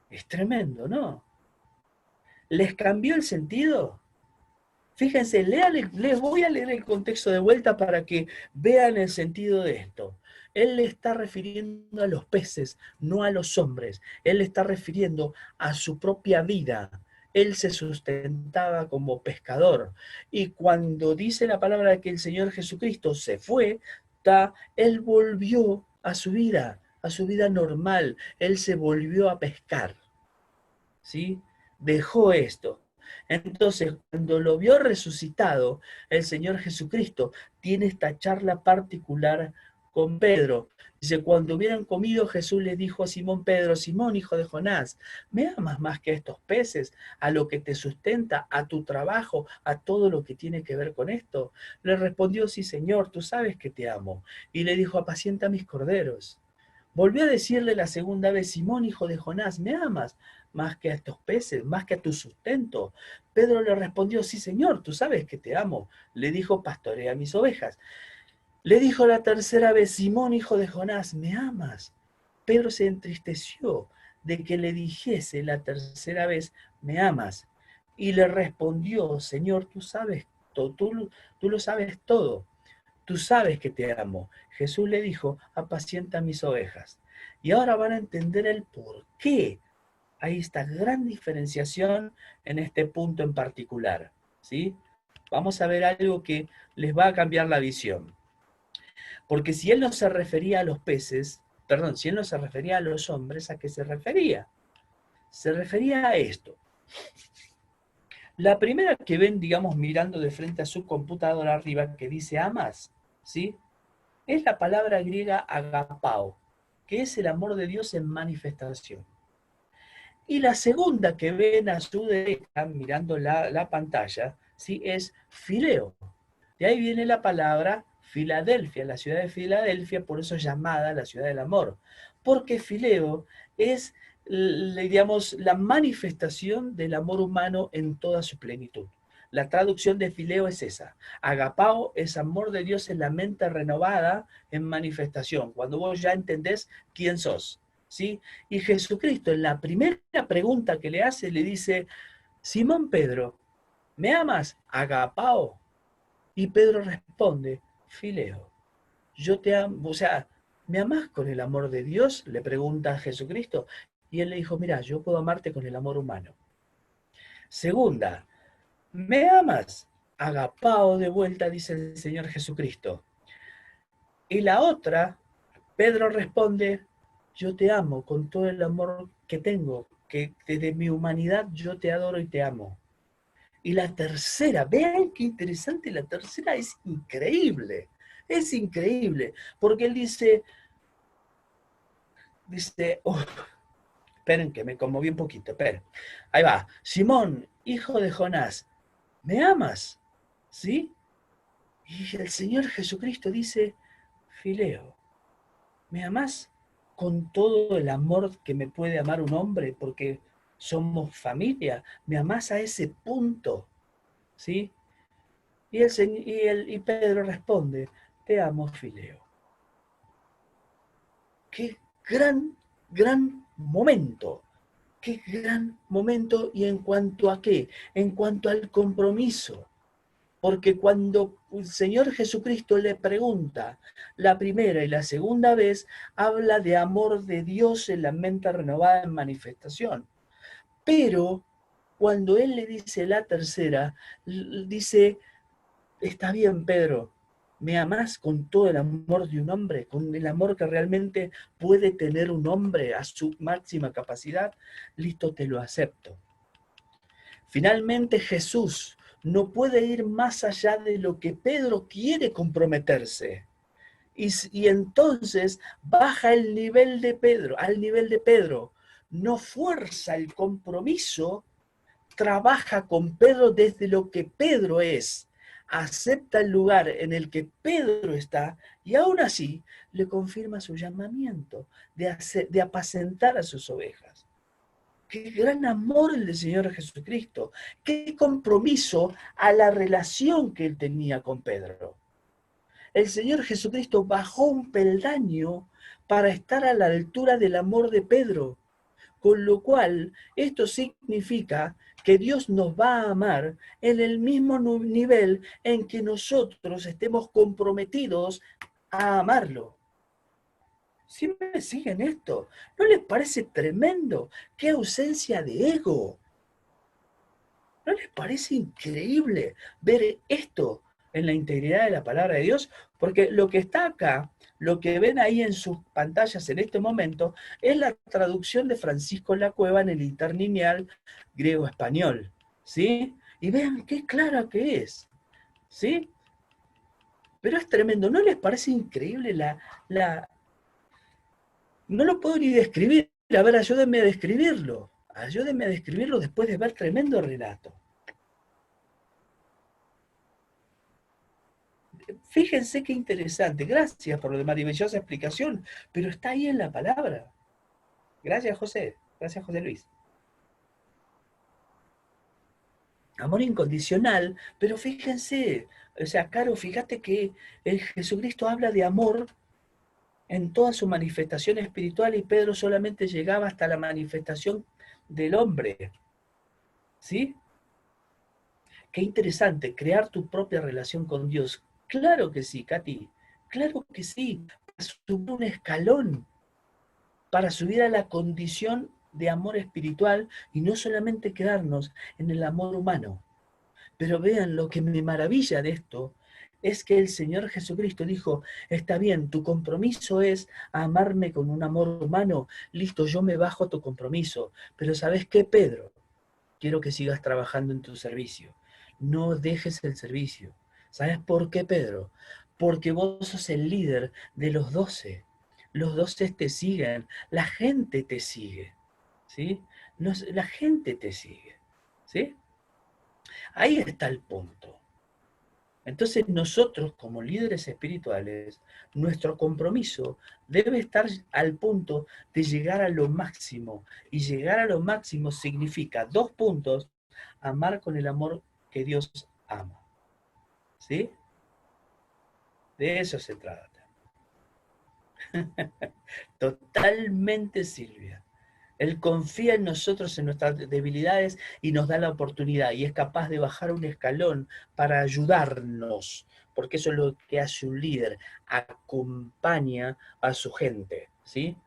Es tremendo, ¿no? ¿Les cambió el sentido? Fíjense, les voy a leer el contexto de vuelta para que vean el sentido de esto. Él le está refiriendo a los peces, no a los hombres. Él le está refiriendo a su propia vida. Él se sustentaba como pescador. Y cuando dice la palabra de que el Señor Jesucristo se fue, él volvió a su vida normal. Él se volvió a pescar. ¿Sí? Dejó esto. Entonces, cuando lo vio resucitado, el Señor Jesucristo tiene esta charla particular con Pedro. Dice, cuando hubieran comido, Jesús le dijo a Simón Pedro, Simón, hijo de Jonás, ¿me amas más que a estos peces, a lo que te sustenta, a tu trabajo, a todo lo que tiene que ver con esto? Le respondió, sí, Señor, tú sabes que te amo. Y le dijo, apacienta mis corderos. Volvió a decirle la segunda vez, Simón, hijo de Jonás, ¿me amas más que a estos peces, más que a tu sustento? Pedro le respondió, sí, Señor, tú sabes que te amo. Le dijo, pastorea mis ovejas. Le dijo la tercera vez, Simón, hijo de Jonás, ¿me amas? Pedro se entristeció de que le dijese la tercera vez, ¿me amas? Y le respondió, Señor, tú sabes, tú lo sabes todo. Tú sabes que te amo. Jesús le dijo, apacienta mis ovejas. Y ahora van a entender el por qué hay esta gran diferenciación en este punto en particular. ¿Sí? Vamos a ver algo que les va a cambiar la visión. Porque si él no se refería a los peces, perdón, si él no se refería a los hombres, ¿a qué se refería? Se refería a esto. La primera que ven, digamos, mirando de frente a su computadora arriba, que dice amas, ¿sí? Es la palabra griega agapao, que es el amor de Dios en manifestación. Y la segunda que ven a su derecha, mirando la pantalla, ¿sí?, es fileo. De ahí viene la palabra Filadelfia, la ciudad de Filadelfia, por eso es llamada la ciudad del amor. Porque fileo es, digamos, la manifestación del amor humano en toda su plenitud. La traducción de fileo es esa. Agapao es amor de Dios en la mente renovada en manifestación, cuando vos ya entendés quién sos, ¿sí? Y Jesucristo en la primera pregunta que le hace le dice, Simón Pedro, ¿me amas? Agapao. Y Pedro responde, fileo, yo te amo, o sea, ¿me amás con el amor de Dios? Le pregunta a Jesucristo. Y él le dijo, mira, yo puedo amarte con el amor humano. Segunda, ¿me amas? Agapao de vuelta, dice el Señor Jesucristo. Y la otra, Pedro responde, yo te amo con todo el amor que tengo, que desde mi humanidad yo te adoro y te amo. Y la tercera, vean qué interesante, la tercera es increíble, porque él dice, oh, esperen que me conmoví un poquito, esperen, ahí va, Simón, hijo de Jonás, ¿me amas? ¿Sí? Y el Señor Jesucristo dice, Fileo, ¿me amás con todo el amor que me puede amar un hombre porque somos familia? ¿Me amás a ese punto? ¿Sí? Y Pedro responde, te amo, Fileo. Qué gran momento. Qué gran momento. ¿Y en cuanto a qué? En cuanto al compromiso. Porque cuando el Señor Jesucristo le pregunta la primera y la segunda vez, habla de amor de Dios en la mente renovada en manifestación. Pero cuando Él le dice la tercera, dice, está bien, Pedro, ¿me amás con todo el amor de un hombre? ¿Con el amor que realmente puede tener un hombre a su máxima capacidad? Listo, te lo acepto. Finalmente Jesús no puede ir más allá de lo que Pedro quiere comprometerse. Y entonces baja el nivel de Pedro, al nivel de Pedro. No fuerza el compromiso, trabaja con Pedro desde lo que Pedro es, acepta el lugar en el que Pedro está y aún así le confirma su llamamiento de apacentar a sus ovejas. Qué gran amor el del Señor Jesucristo, qué compromiso a la relación que él tenía con Pedro. El Señor Jesucristo bajó un peldaño para estar a la altura del amor de Pedro. Con lo cual, esto significa que Dios nos va a amar en el mismo nivel en que nosotros estemos comprometidos a amarlo. ¿Sí me siguen esto? ¿No les parece tremendo? ¡Qué ausencia de ego! ¿No les parece increíble ver esto en la integridad de la palabra de Dios? Porque lo que está acá, lo que ven ahí en sus pantallas en este momento, es la traducción de Francisco La Cueva en el interlineal griego-español, ¿sí? Y vean qué clara que es, ¿sí? Pero es tremendo, ¿no les parece increíble No lo puedo ni describir, a ver, ayúdenme a describirlo. Ayúdenme a describirlo después de ver tremendo relato. Fíjense qué interesante. Gracias por la maravillosa explicación, pero está ahí en la palabra. Gracias, José. Gracias, José Luis. Amor incondicional, pero fíjense, o sea, Caro, fíjate que el Jesucristo habla de amor en toda su manifestación espiritual y Pedro solamente llegaba hasta la manifestación del hombre. ¿Sí? Qué interesante, crear tu propia relación con Dios. Claro que sí, Katy. Claro que sí. Subir un escalón para subir a la condición de amor espiritual y no solamente quedarnos en el amor humano. Pero vean, lo que me maravilla de esto es que el Señor Jesucristo dijo, está bien, tu compromiso es amarme con un amor humano, listo, yo me bajo a tu compromiso, pero ¿sabes qué, Pedro? Quiero que sigas trabajando en tu servicio, no dejes el servicio. ¿Sabes por qué, Pedro? Porque vos sos el líder de los 12. Los 12 te siguen, la gente te sigue, ¿sí? La gente te sigue, ¿sí? Ahí está el punto. Entonces nosotros como líderes espirituales, nuestro compromiso debe estar al punto de llegar a lo máximo. Y llegar a lo máximo significa 2 puntos, amar con el amor que Dios ama. ¿Sí? De eso se trata. Totalmente, Silvia. Él confía en nosotros, en nuestras debilidades y nos da la oportunidad y es capaz de bajar un escalón para ayudarnos, porque eso es lo que hace un líder, acompaña a su gente, ¿sí?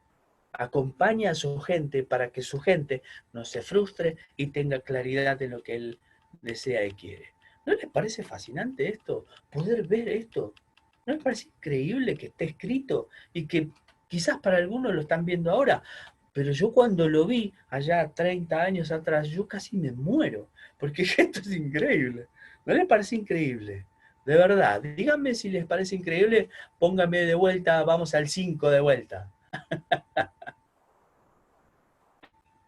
Acompaña a su gente para que su gente no se frustre y tenga claridad de lo que él desea y quiere. ¿No les parece fascinante esto? Poder ver esto. ¿No les parece increíble que esté escrito y que quizás para algunos lo están viendo ahora? Pero yo cuando lo vi allá 30 años atrás, yo casi me muero, porque esto es increíble. ¿No les parece increíble? De verdad, díganme si les parece increíble, pónganme de vuelta, vamos al 5 de vuelta.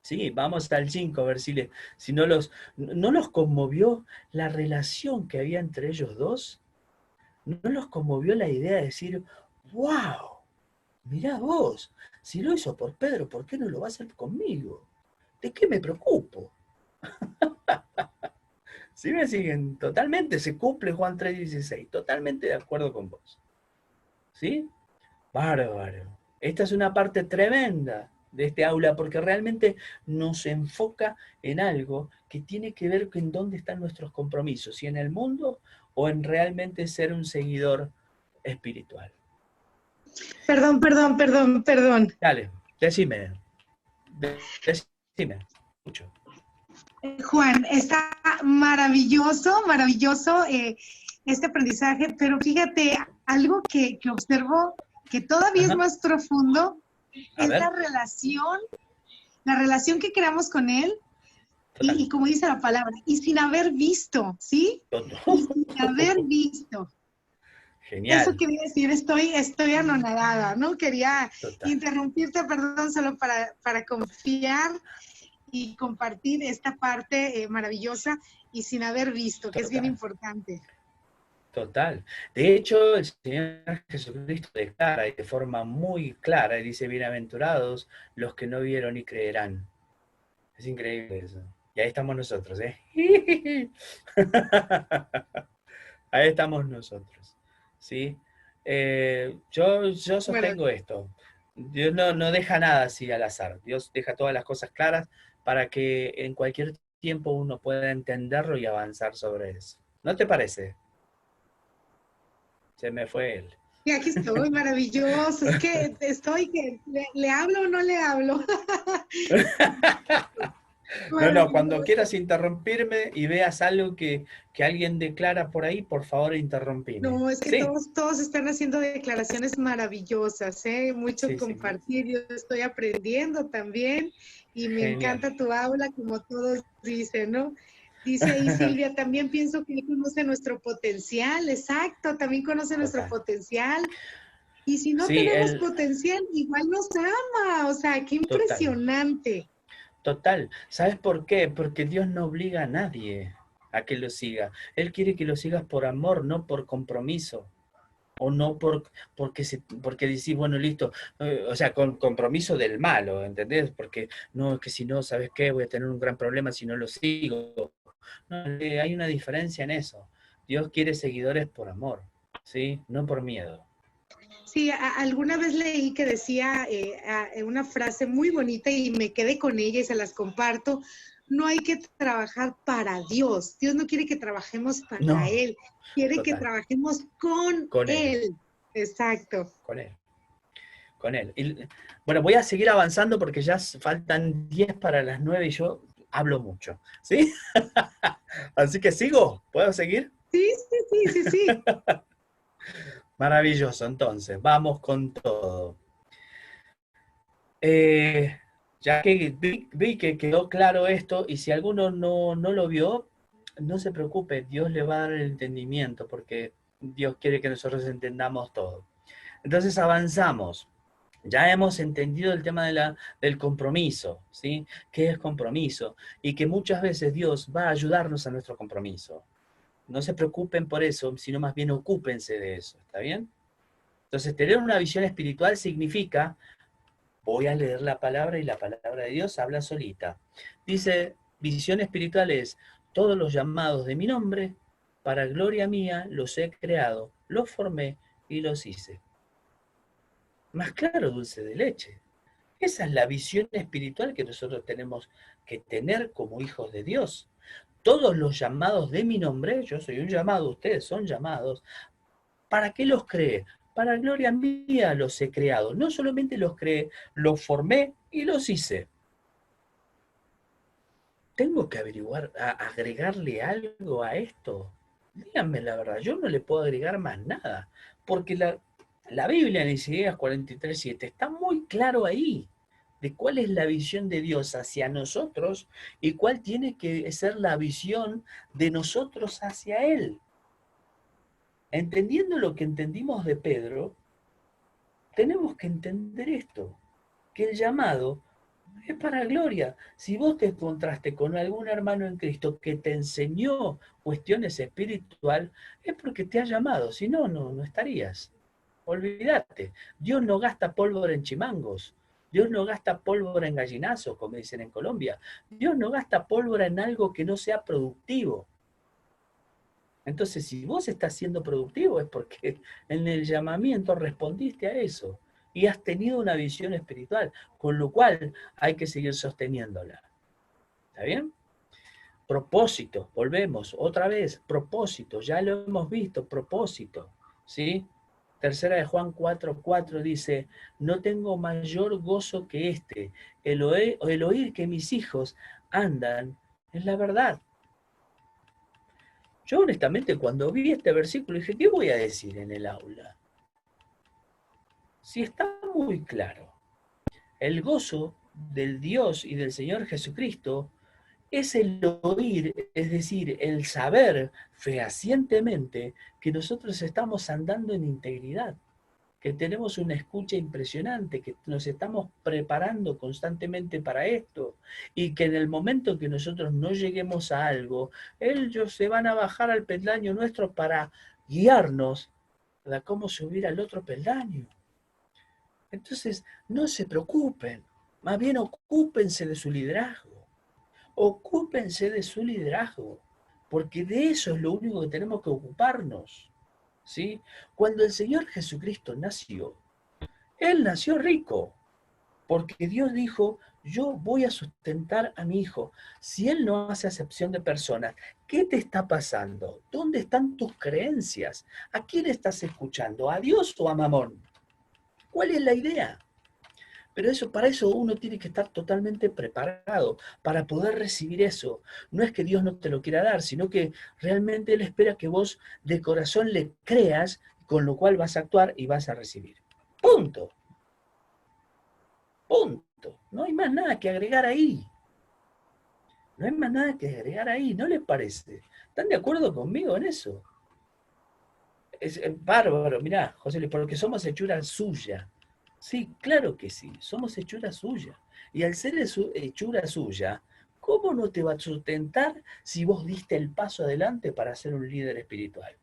Sí, vamos al 5 a ver si no los conmovió la relación que había entre ellos dos. ¿No los conmovió la idea de decir, wow, mirá vos, si lo hizo por Pedro, ¿por qué no lo va a hacer conmigo? ¿De qué me preocupo? Si me siguen, totalmente se cumple Juan 3:16, totalmente de acuerdo con vos. ¿Sí? Bárbaro. Esta es una parte tremenda de este aula porque realmente nos enfoca en algo que tiene que ver con dónde están nuestros compromisos, si en el mundo o en realmente ser un seguidor espiritual. Perdón. Dale, decime, decime, mucho. Juan, está maravilloso este aprendizaje, pero fíjate, algo que observo que todavía es Ajá. más profundo A es ver, la relación que creamos con él total. y como dice la palabra, y sin haber visto, ¿sí? Y sin haber visto. Eso Genial, quería decir, estoy anonadada, ¿no? Quería total, interrumpirte, perdón, solo para confiar y compartir esta parte maravillosa y sin haber visto, que es bien total. importante. Total. De hecho, el Señor Jesucristo declara de forma muy clara, y dice, bienaventurados los que no vieron y creerán. Es increíble eso. Y ahí estamos nosotros, ¿eh? Ahí estamos nosotros, ¿sí? Yo sostengo esto. Dios no deja nada así al azar. Dios deja todas las cosas claras para que en cualquier tiempo uno pueda entenderlo y avanzar sobre eso. ¿No te parece? Se me fue él. Y aquí estoy, maravilloso. Es que estoy que le hablo o no le hablo. No, cuando Maravilloso. quieras interrumpirme y veas algo que alguien declara por ahí, por favor interrumpime. No, es que Sí, todos están haciendo declaraciones maravillosas, ¿eh? Mucho sí, sí. compartir. Yo estoy aprendiendo también y me Genial. encanta tu aula, como todos dicen, ¿no? Dice ahí Silvia, también pienso que él conoce nuestro potencial, exacto, también conoce nuestro Total. potencial. Y si no Sí, tenemos potencial, igual nos ama, o sea, qué total. impresionante. Total. ¿Sabes por qué? Porque Dios no obliga a nadie a que lo siga. Él quiere que lo sigas por amor, no por compromiso. O no porque decís, bueno, listo, o sea, con compromiso del malo, ¿entendés? Porque no, es que si no, ¿sabes qué? Voy a tener un gran problema si no lo sigo. No, hay una diferencia en eso. Dios quiere seguidores por amor, ¿sí? No por miedo. Sí, alguna vez leí que decía una frase muy bonita y me quedé con ella y se las comparto. No hay que trabajar para Dios. Dios no quiere que trabajemos para No, Él. Quiere que total, trabajemos con con Él, Él. Exacto. con Él, con Él. Y, bueno, voy a seguir avanzando porque ya faltan 10 para las 9 y yo hablo mucho, ¿sí? Así que sigo, ¿puedo seguir? Sí. Maravilloso, entonces, vamos con todo. Eh, ya que vi que quedó claro esto, y si alguno no lo vio, no se preocupe, Dios le va a dar el entendimiento, porque Dios quiere que nosotros entendamos todo. Entonces avanzamos. Ya hemos entendido el tema del compromiso, ¿sí? ¿Qué es compromiso? Y que muchas veces Dios va a ayudarnos a nuestro compromiso. No se preocupen por eso, sino más bien ocúpense de eso, ¿está bien? Entonces, tener una visión espiritual significa, voy a leer la palabra y la palabra de Dios habla solita. Dice, visión espiritual es, todos los llamados de mi nombre, para gloria mía, los he creado, los formé y los hice. Más claro, dulce de leche. Esa es la visión espiritual que nosotros tenemos que tener como hijos de Dios. Todos los llamados de mi nombre, yo soy un llamado, ustedes son llamados. ¿Para qué los creé? Para gloria mía los he creado. No solamente los creé, los formé y los hice. ¿Tengo que averiguar, agregarle algo a esto? Díganme la verdad, yo no le puedo agregar más nada, porque la Biblia en Isaías 43:7 está muy claro ahí de cuál es la visión de Dios hacia nosotros y cuál tiene que ser la visión de nosotros hacia Él. Entendiendo lo que entendimos de Pedro, tenemos que entender esto, que el llamado Es para gloria. Si vos te encontraste con algún hermano en Cristo que te enseñó cuestiones espiritual, es porque te ha llamado. Si no, no estarías. Olvídate. Dios no gasta pólvora en chimangos. Dios no gasta pólvora en gallinazos, como dicen en Colombia. Dios no gasta pólvora en algo que no sea productivo. Entonces, si vos estás siendo productivo es porque en el llamamiento respondiste a eso y has tenido una visión espiritual, con lo cual hay que seguir sosteniéndola. ¿Está bien? Propósito, volvemos otra vez, propósito, ya lo hemos visto, propósito, ¿sí? Tercera de Juan 4:4 dice, no tengo mayor gozo que este, el oír que mis hijos andan en la verdad. Yo honestamente cuando vi este versículo dije, ¿qué voy a decir en el aula? Si está muy claro, el gozo del Dios y del Señor Jesucristo es el oír, es decir, el saber fehacientemente que nosotros estamos andando en integridad, que tenemos una escucha impresionante, que nos estamos preparando constantemente para esto y que en el momento que nosotros no lleguemos a algo, ellos se van a bajar al peldaño nuestro para guiarnos a cómo subir al otro peldaño. Entonces, no se preocupen, más bien ocúpense de su liderazgo, ocúpense de su liderazgo, porque de eso es lo único que tenemos que ocuparnos, ¿sí? Cuando el Señor Jesucristo nació, Él nació rico, porque Dios dijo, yo voy a sustentar a mi hijo. Si Él no hace acepción de personas, ¿qué te está pasando? ¿Dónde están tus creencias? ¿A quién estás escuchando? ¿A Dios o a Mamón? ¿Cuál es la idea? Pero eso, para eso uno tiene que estar totalmente preparado para poder recibir eso. No es que Dios no te lo quiera dar, sino que realmente Él espera que vos de corazón le creas, con lo cual vas a actuar y vas a recibir. Punto. Punto. No hay más nada que agregar ahí. No hay más nada que agregar ahí, ¿no les parece? ¿Están de acuerdo conmigo en eso? Es bárbaro, mirá, José Luis, porque somos hechura suya. Sí, claro que sí, somos hechura suya. Y al ser hechura suya, ¿cómo no te va a sustentar si vos diste el paso adelante para ser un líder espiritual?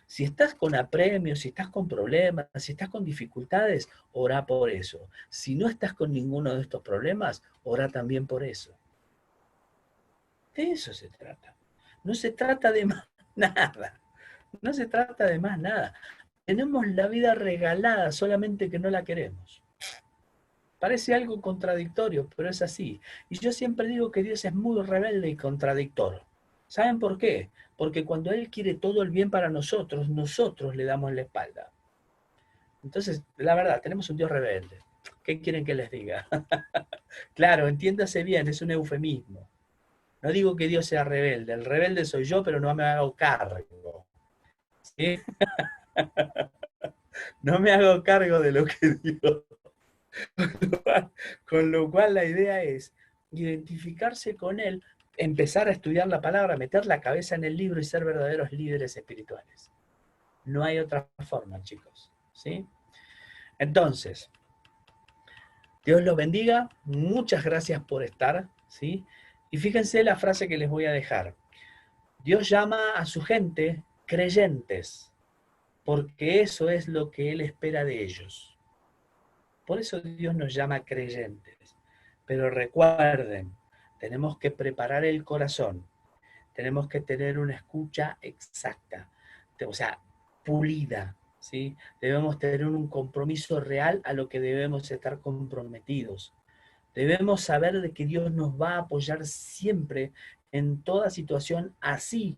Si estás con apremios, si estás con problemas, si estás con dificultades, orá por eso. Si no estás con ninguno de estos problemas, orá también por eso. De eso se trata. No se trata de más nada. No se trata de más nada. Tenemos la vida regalada, solamente que no la queremos. Parece algo contradictorio, pero es así. Y yo siempre digo que Dios es muy rebelde y contradictor. ¿Saben por qué? Porque cuando Él quiere todo el bien para nosotros, nosotros le damos la espalda. Entonces, la verdad, tenemos un Dios rebelde. ¿Qué quieren que les diga? Claro, entiéndase bien, es un eufemismo. No digo que Dios sea rebelde, el rebelde soy yo, pero no me hago cargo. ¿Sí? No me hago cargo de lo que digo. Con lo cual la idea es identificarse con Él, empezar a estudiar la palabra, meter la cabeza en el libro y ser verdaderos líderes espirituales. No hay otra forma, chicos. ¿Sí? Entonces, Dios los bendiga. Muchas gracias por estar. ¿Sí? Y fíjense la frase que les voy a dejar. Dios llama a su gente creyentes, porque eso es lo que Él espera de ellos. Por eso Dios nos llama creyentes. Pero recuerden, tenemos que preparar el corazón, tenemos que tener una escucha exacta, o sea, pulida, ¿sí? Debemos tener un compromiso real a lo que debemos estar comprometidos. Debemos saber de que Dios nos va a apoyar siempre en toda situación, así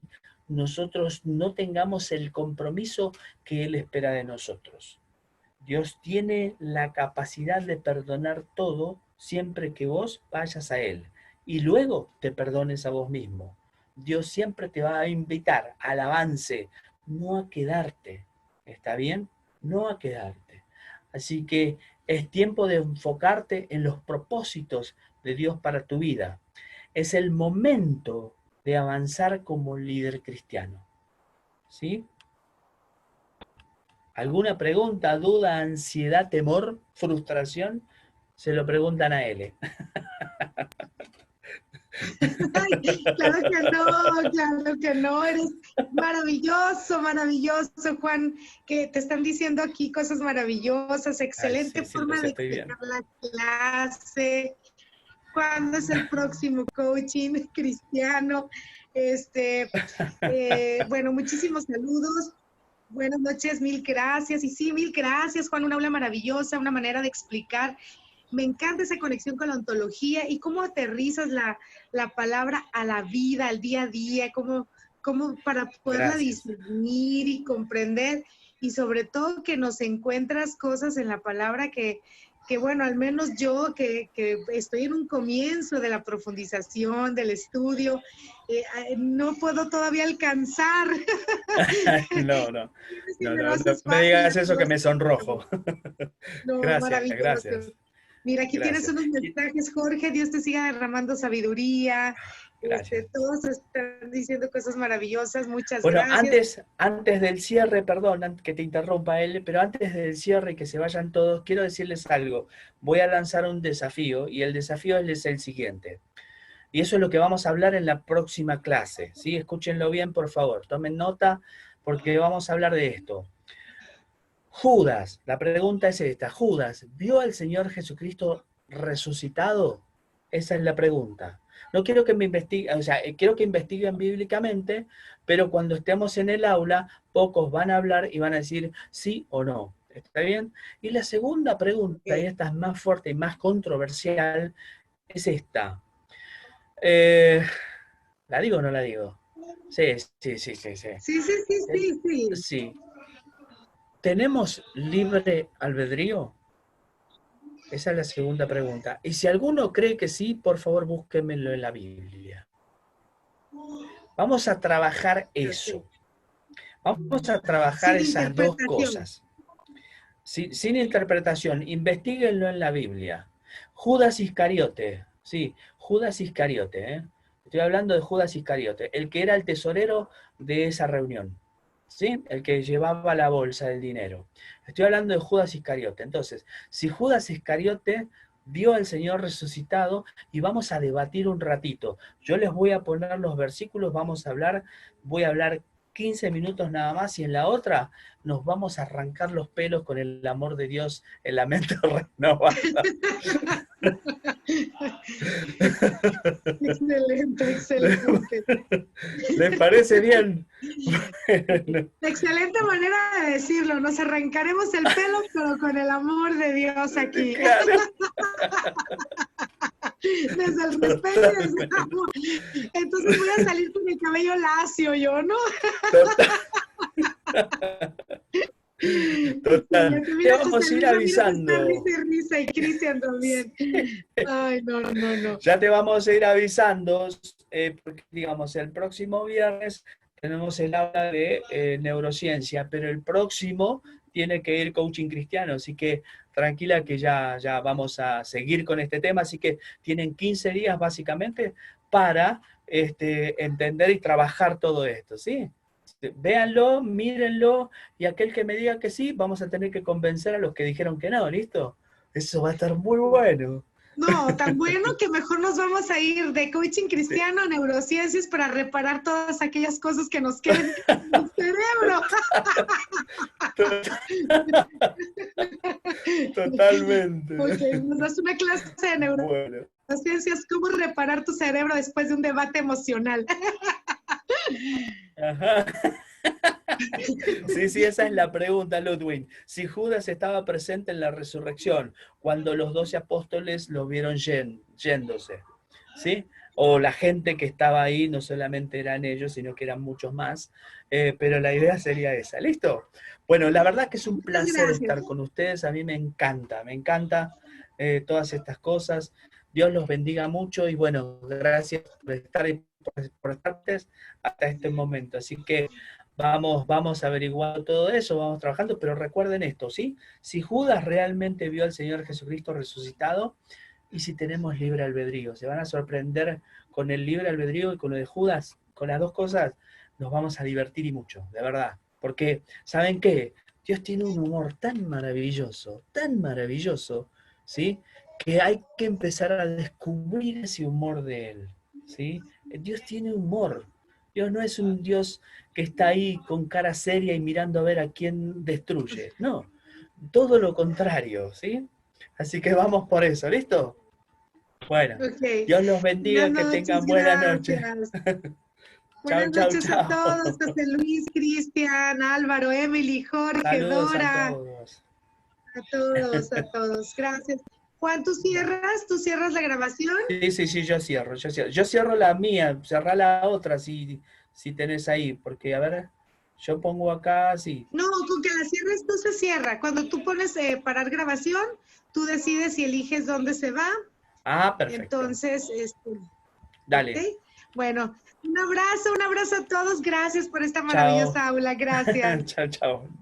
nosotros no tengamos el compromiso que Él espera de nosotros. Dios tiene la capacidad de perdonar todo siempre que vos vayas a Él y luego te perdones a vos mismo. Dios siempre te va a invitar al avance, no a quedarte. ¿Está bien? No a quedarte. Así que es tiempo de enfocarte en los propósitos de Dios para tu vida. Es el momento de avanzar como líder cristiano. ¿Sí? ¿Alguna pregunta, duda, ansiedad, temor, frustración? Se lo preguntan a él. Ay, claro que no, eres maravilloso, maravilloso, Juan, que te están diciendo aquí cosas maravillosas, Ay, excelente sí, sí, forma los de estoy viendo. explicar la clase. ¿Cuándo es el próximo coaching cristiano? Bueno, muchísimos saludos. Buenas noches, mil gracias. Y sí, mil gracias, Juan, una aula maravillosa, una manera de explicar. Me encanta esa conexión con la ontología y cómo aterrizas la palabra a la vida, al día a día, cómo para poderla Gracias. discernir y comprender, y sobre todo que nos encuentras cosas en la palabra que bueno, al menos yo que estoy en un comienzo de la profundización, del estudio, no puedo todavía alcanzar. No, no, Si no, me lo no, no haces me fácil, digas así eso va que a me ser. sonrojo. No, Gracias, maravilloso. gracias, Mira, aquí tienes gracias. unos mensajes, Jorge, Dios te siga derramando sabiduría. Gracias. Todos están diciendo cosas maravillosas, muchas Bueno, gracias. antes del cierre, perdón que te interrumpa él, pero antes del cierre y que se vayan todos, quiero decirles algo. Voy a lanzar un desafío y el desafío es el siguiente. Y eso es lo que vamos a hablar en la próxima clase, ¿sí? Escúchenlo bien, por favor. Tomen nota porque vamos a hablar de esto. Judas, la pregunta es esta. Judas, ¿vio al Señor Jesucristo resucitado? Esa es la pregunta. No quiero que me investiguen, o sea, quiero que investiguen bíblicamente, pero cuando estemos en el aula, pocos van a hablar y van a decir sí o no. ¿Está bien? Y la segunda pregunta, y Okay. esta es más fuerte y más controversial, es esta. Eh, ¿La digo o no la digo? Sí, sí, sí, sí, sí. Sí, sí, sí, sí, sí. Sí. ¿Tenemos libre albedrío? Esa es la segunda pregunta. Y si alguno cree que sí, por favor búsquenmelo en la Biblia. Vamos a trabajar Okay. eso. Vamos a trabajar Sin esas dos interpretación. cosas. Sin interpretación, investiguenlo en la Biblia. Judas Iscariote, sí, Judas Iscariote, ¿eh? Estoy hablando de Judas Iscariote, el que era el tesorero de esa reunión, ¿sí? El que llevaba la bolsa del dinero. Estoy hablando de Judas Iscariote. Entonces, si Judas Iscariote vio al Señor resucitado, y vamos a debatir un ratito. Yo les voy a poner los versículos, voy a hablar 15 minutos nada más, y en la otra nos vamos a arrancar los pelos con el amor de Dios en la mente renovada. Excelente, excelente. ¿Les parece bien? Bueno, Excelente manera de decirlo. Nos arrancaremos el pelo, pero con el amor de Dios aquí. claro. Desde el respeto y desde el Totalmente. amor. Entonces voy a salir con el cabello lacio yo, ¿no? Total. Total. Excelente. Te Mira, vamos José a ir Luis Ramírez está avisando. risa y risa, y Cristian también. Ay, no, no, no. Ya te vamos a ir avisando, porque digamos, el próximo viernes tenemos el aula de neurociencia, pero el próximo tiene que ir coaching cristiano, así que tranquila que ya vamos a seguir con este tema, así que tienen 15 días básicamente para entender y trabajar todo esto, ¿sí? Véanlo, mírenlo, y aquel que me diga que sí, vamos a tener que convencer a los que dijeron que no, ¿listo? Eso va a estar muy bueno. No, tan bueno que mejor nos vamos a ir de coaching cristiano a neurociencias para reparar todas aquellas cosas que nos queden en el cerebro. Totalmente. Ok, nos das una clase de Bueno. neurociencias, cómo reparar tu cerebro después de un debate emocional. Ajá. Sí, sí, esa es la pregunta, Ludwig. Si Judas estaba presente en la resurrección, cuando los 12 apóstoles lo vieron yéndose, ¿sí? O la gente que estaba ahí, no solamente eran ellos, sino que eran muchos más, pero la idea sería esa. ¿Listo? Bueno, la verdad que es un Muchas placer gracias. estar con ustedes, a mí me encanta todas estas cosas. Dios los bendiga mucho y bueno, gracias por estar y por estar hasta este momento. Así que vamos averiguando todo eso, vamos trabajando, pero recuerden esto, ¿sí? Si Judas realmente vio al Señor Jesucristo resucitado, y si tenemos libre albedrío, se van a sorprender con el libre albedrío y con lo de Judas, con las dos cosas, nos vamos a divertir y mucho, de verdad. Porque, ¿saben qué? Dios tiene un humor tan maravilloso, ¿sí? Que hay que empezar a descubrir ese humor de Él. ¿sí? Dios tiene humor. Dios no es un Dios que está ahí con cara seria y mirando a ver a quién destruye. No, todo lo contrario, ¿sí? Así que vamos por eso, ¿listo? Bueno, Ok. Dios los Buenas bendiga, que noches, tengan buena noche. gracias. Chau, Buenas chau, noches a todos, chau. José Luis, Cristian, Álvaro, Emily, Jorge, Saludos a Dora, todos. a todos, a todos. Gracias. Juan, ¿tú cierras? ¿Tú cierras la grabación? Sí, sí, sí, yo cierro, yo cierro. Yo cierro la mía, cerrá la otra si tenés ahí, porque a ver, yo pongo acá, sí. No, con que la cierres tú se cierra. Cuando tú pones parar grabación, tú decides y eliges dónde se va. Ah, perfecto. Entonces, Dale. ok. Bueno, un abrazo a todos. Gracias por esta Chao. maravillosa aula. Gracias. Chao, chao.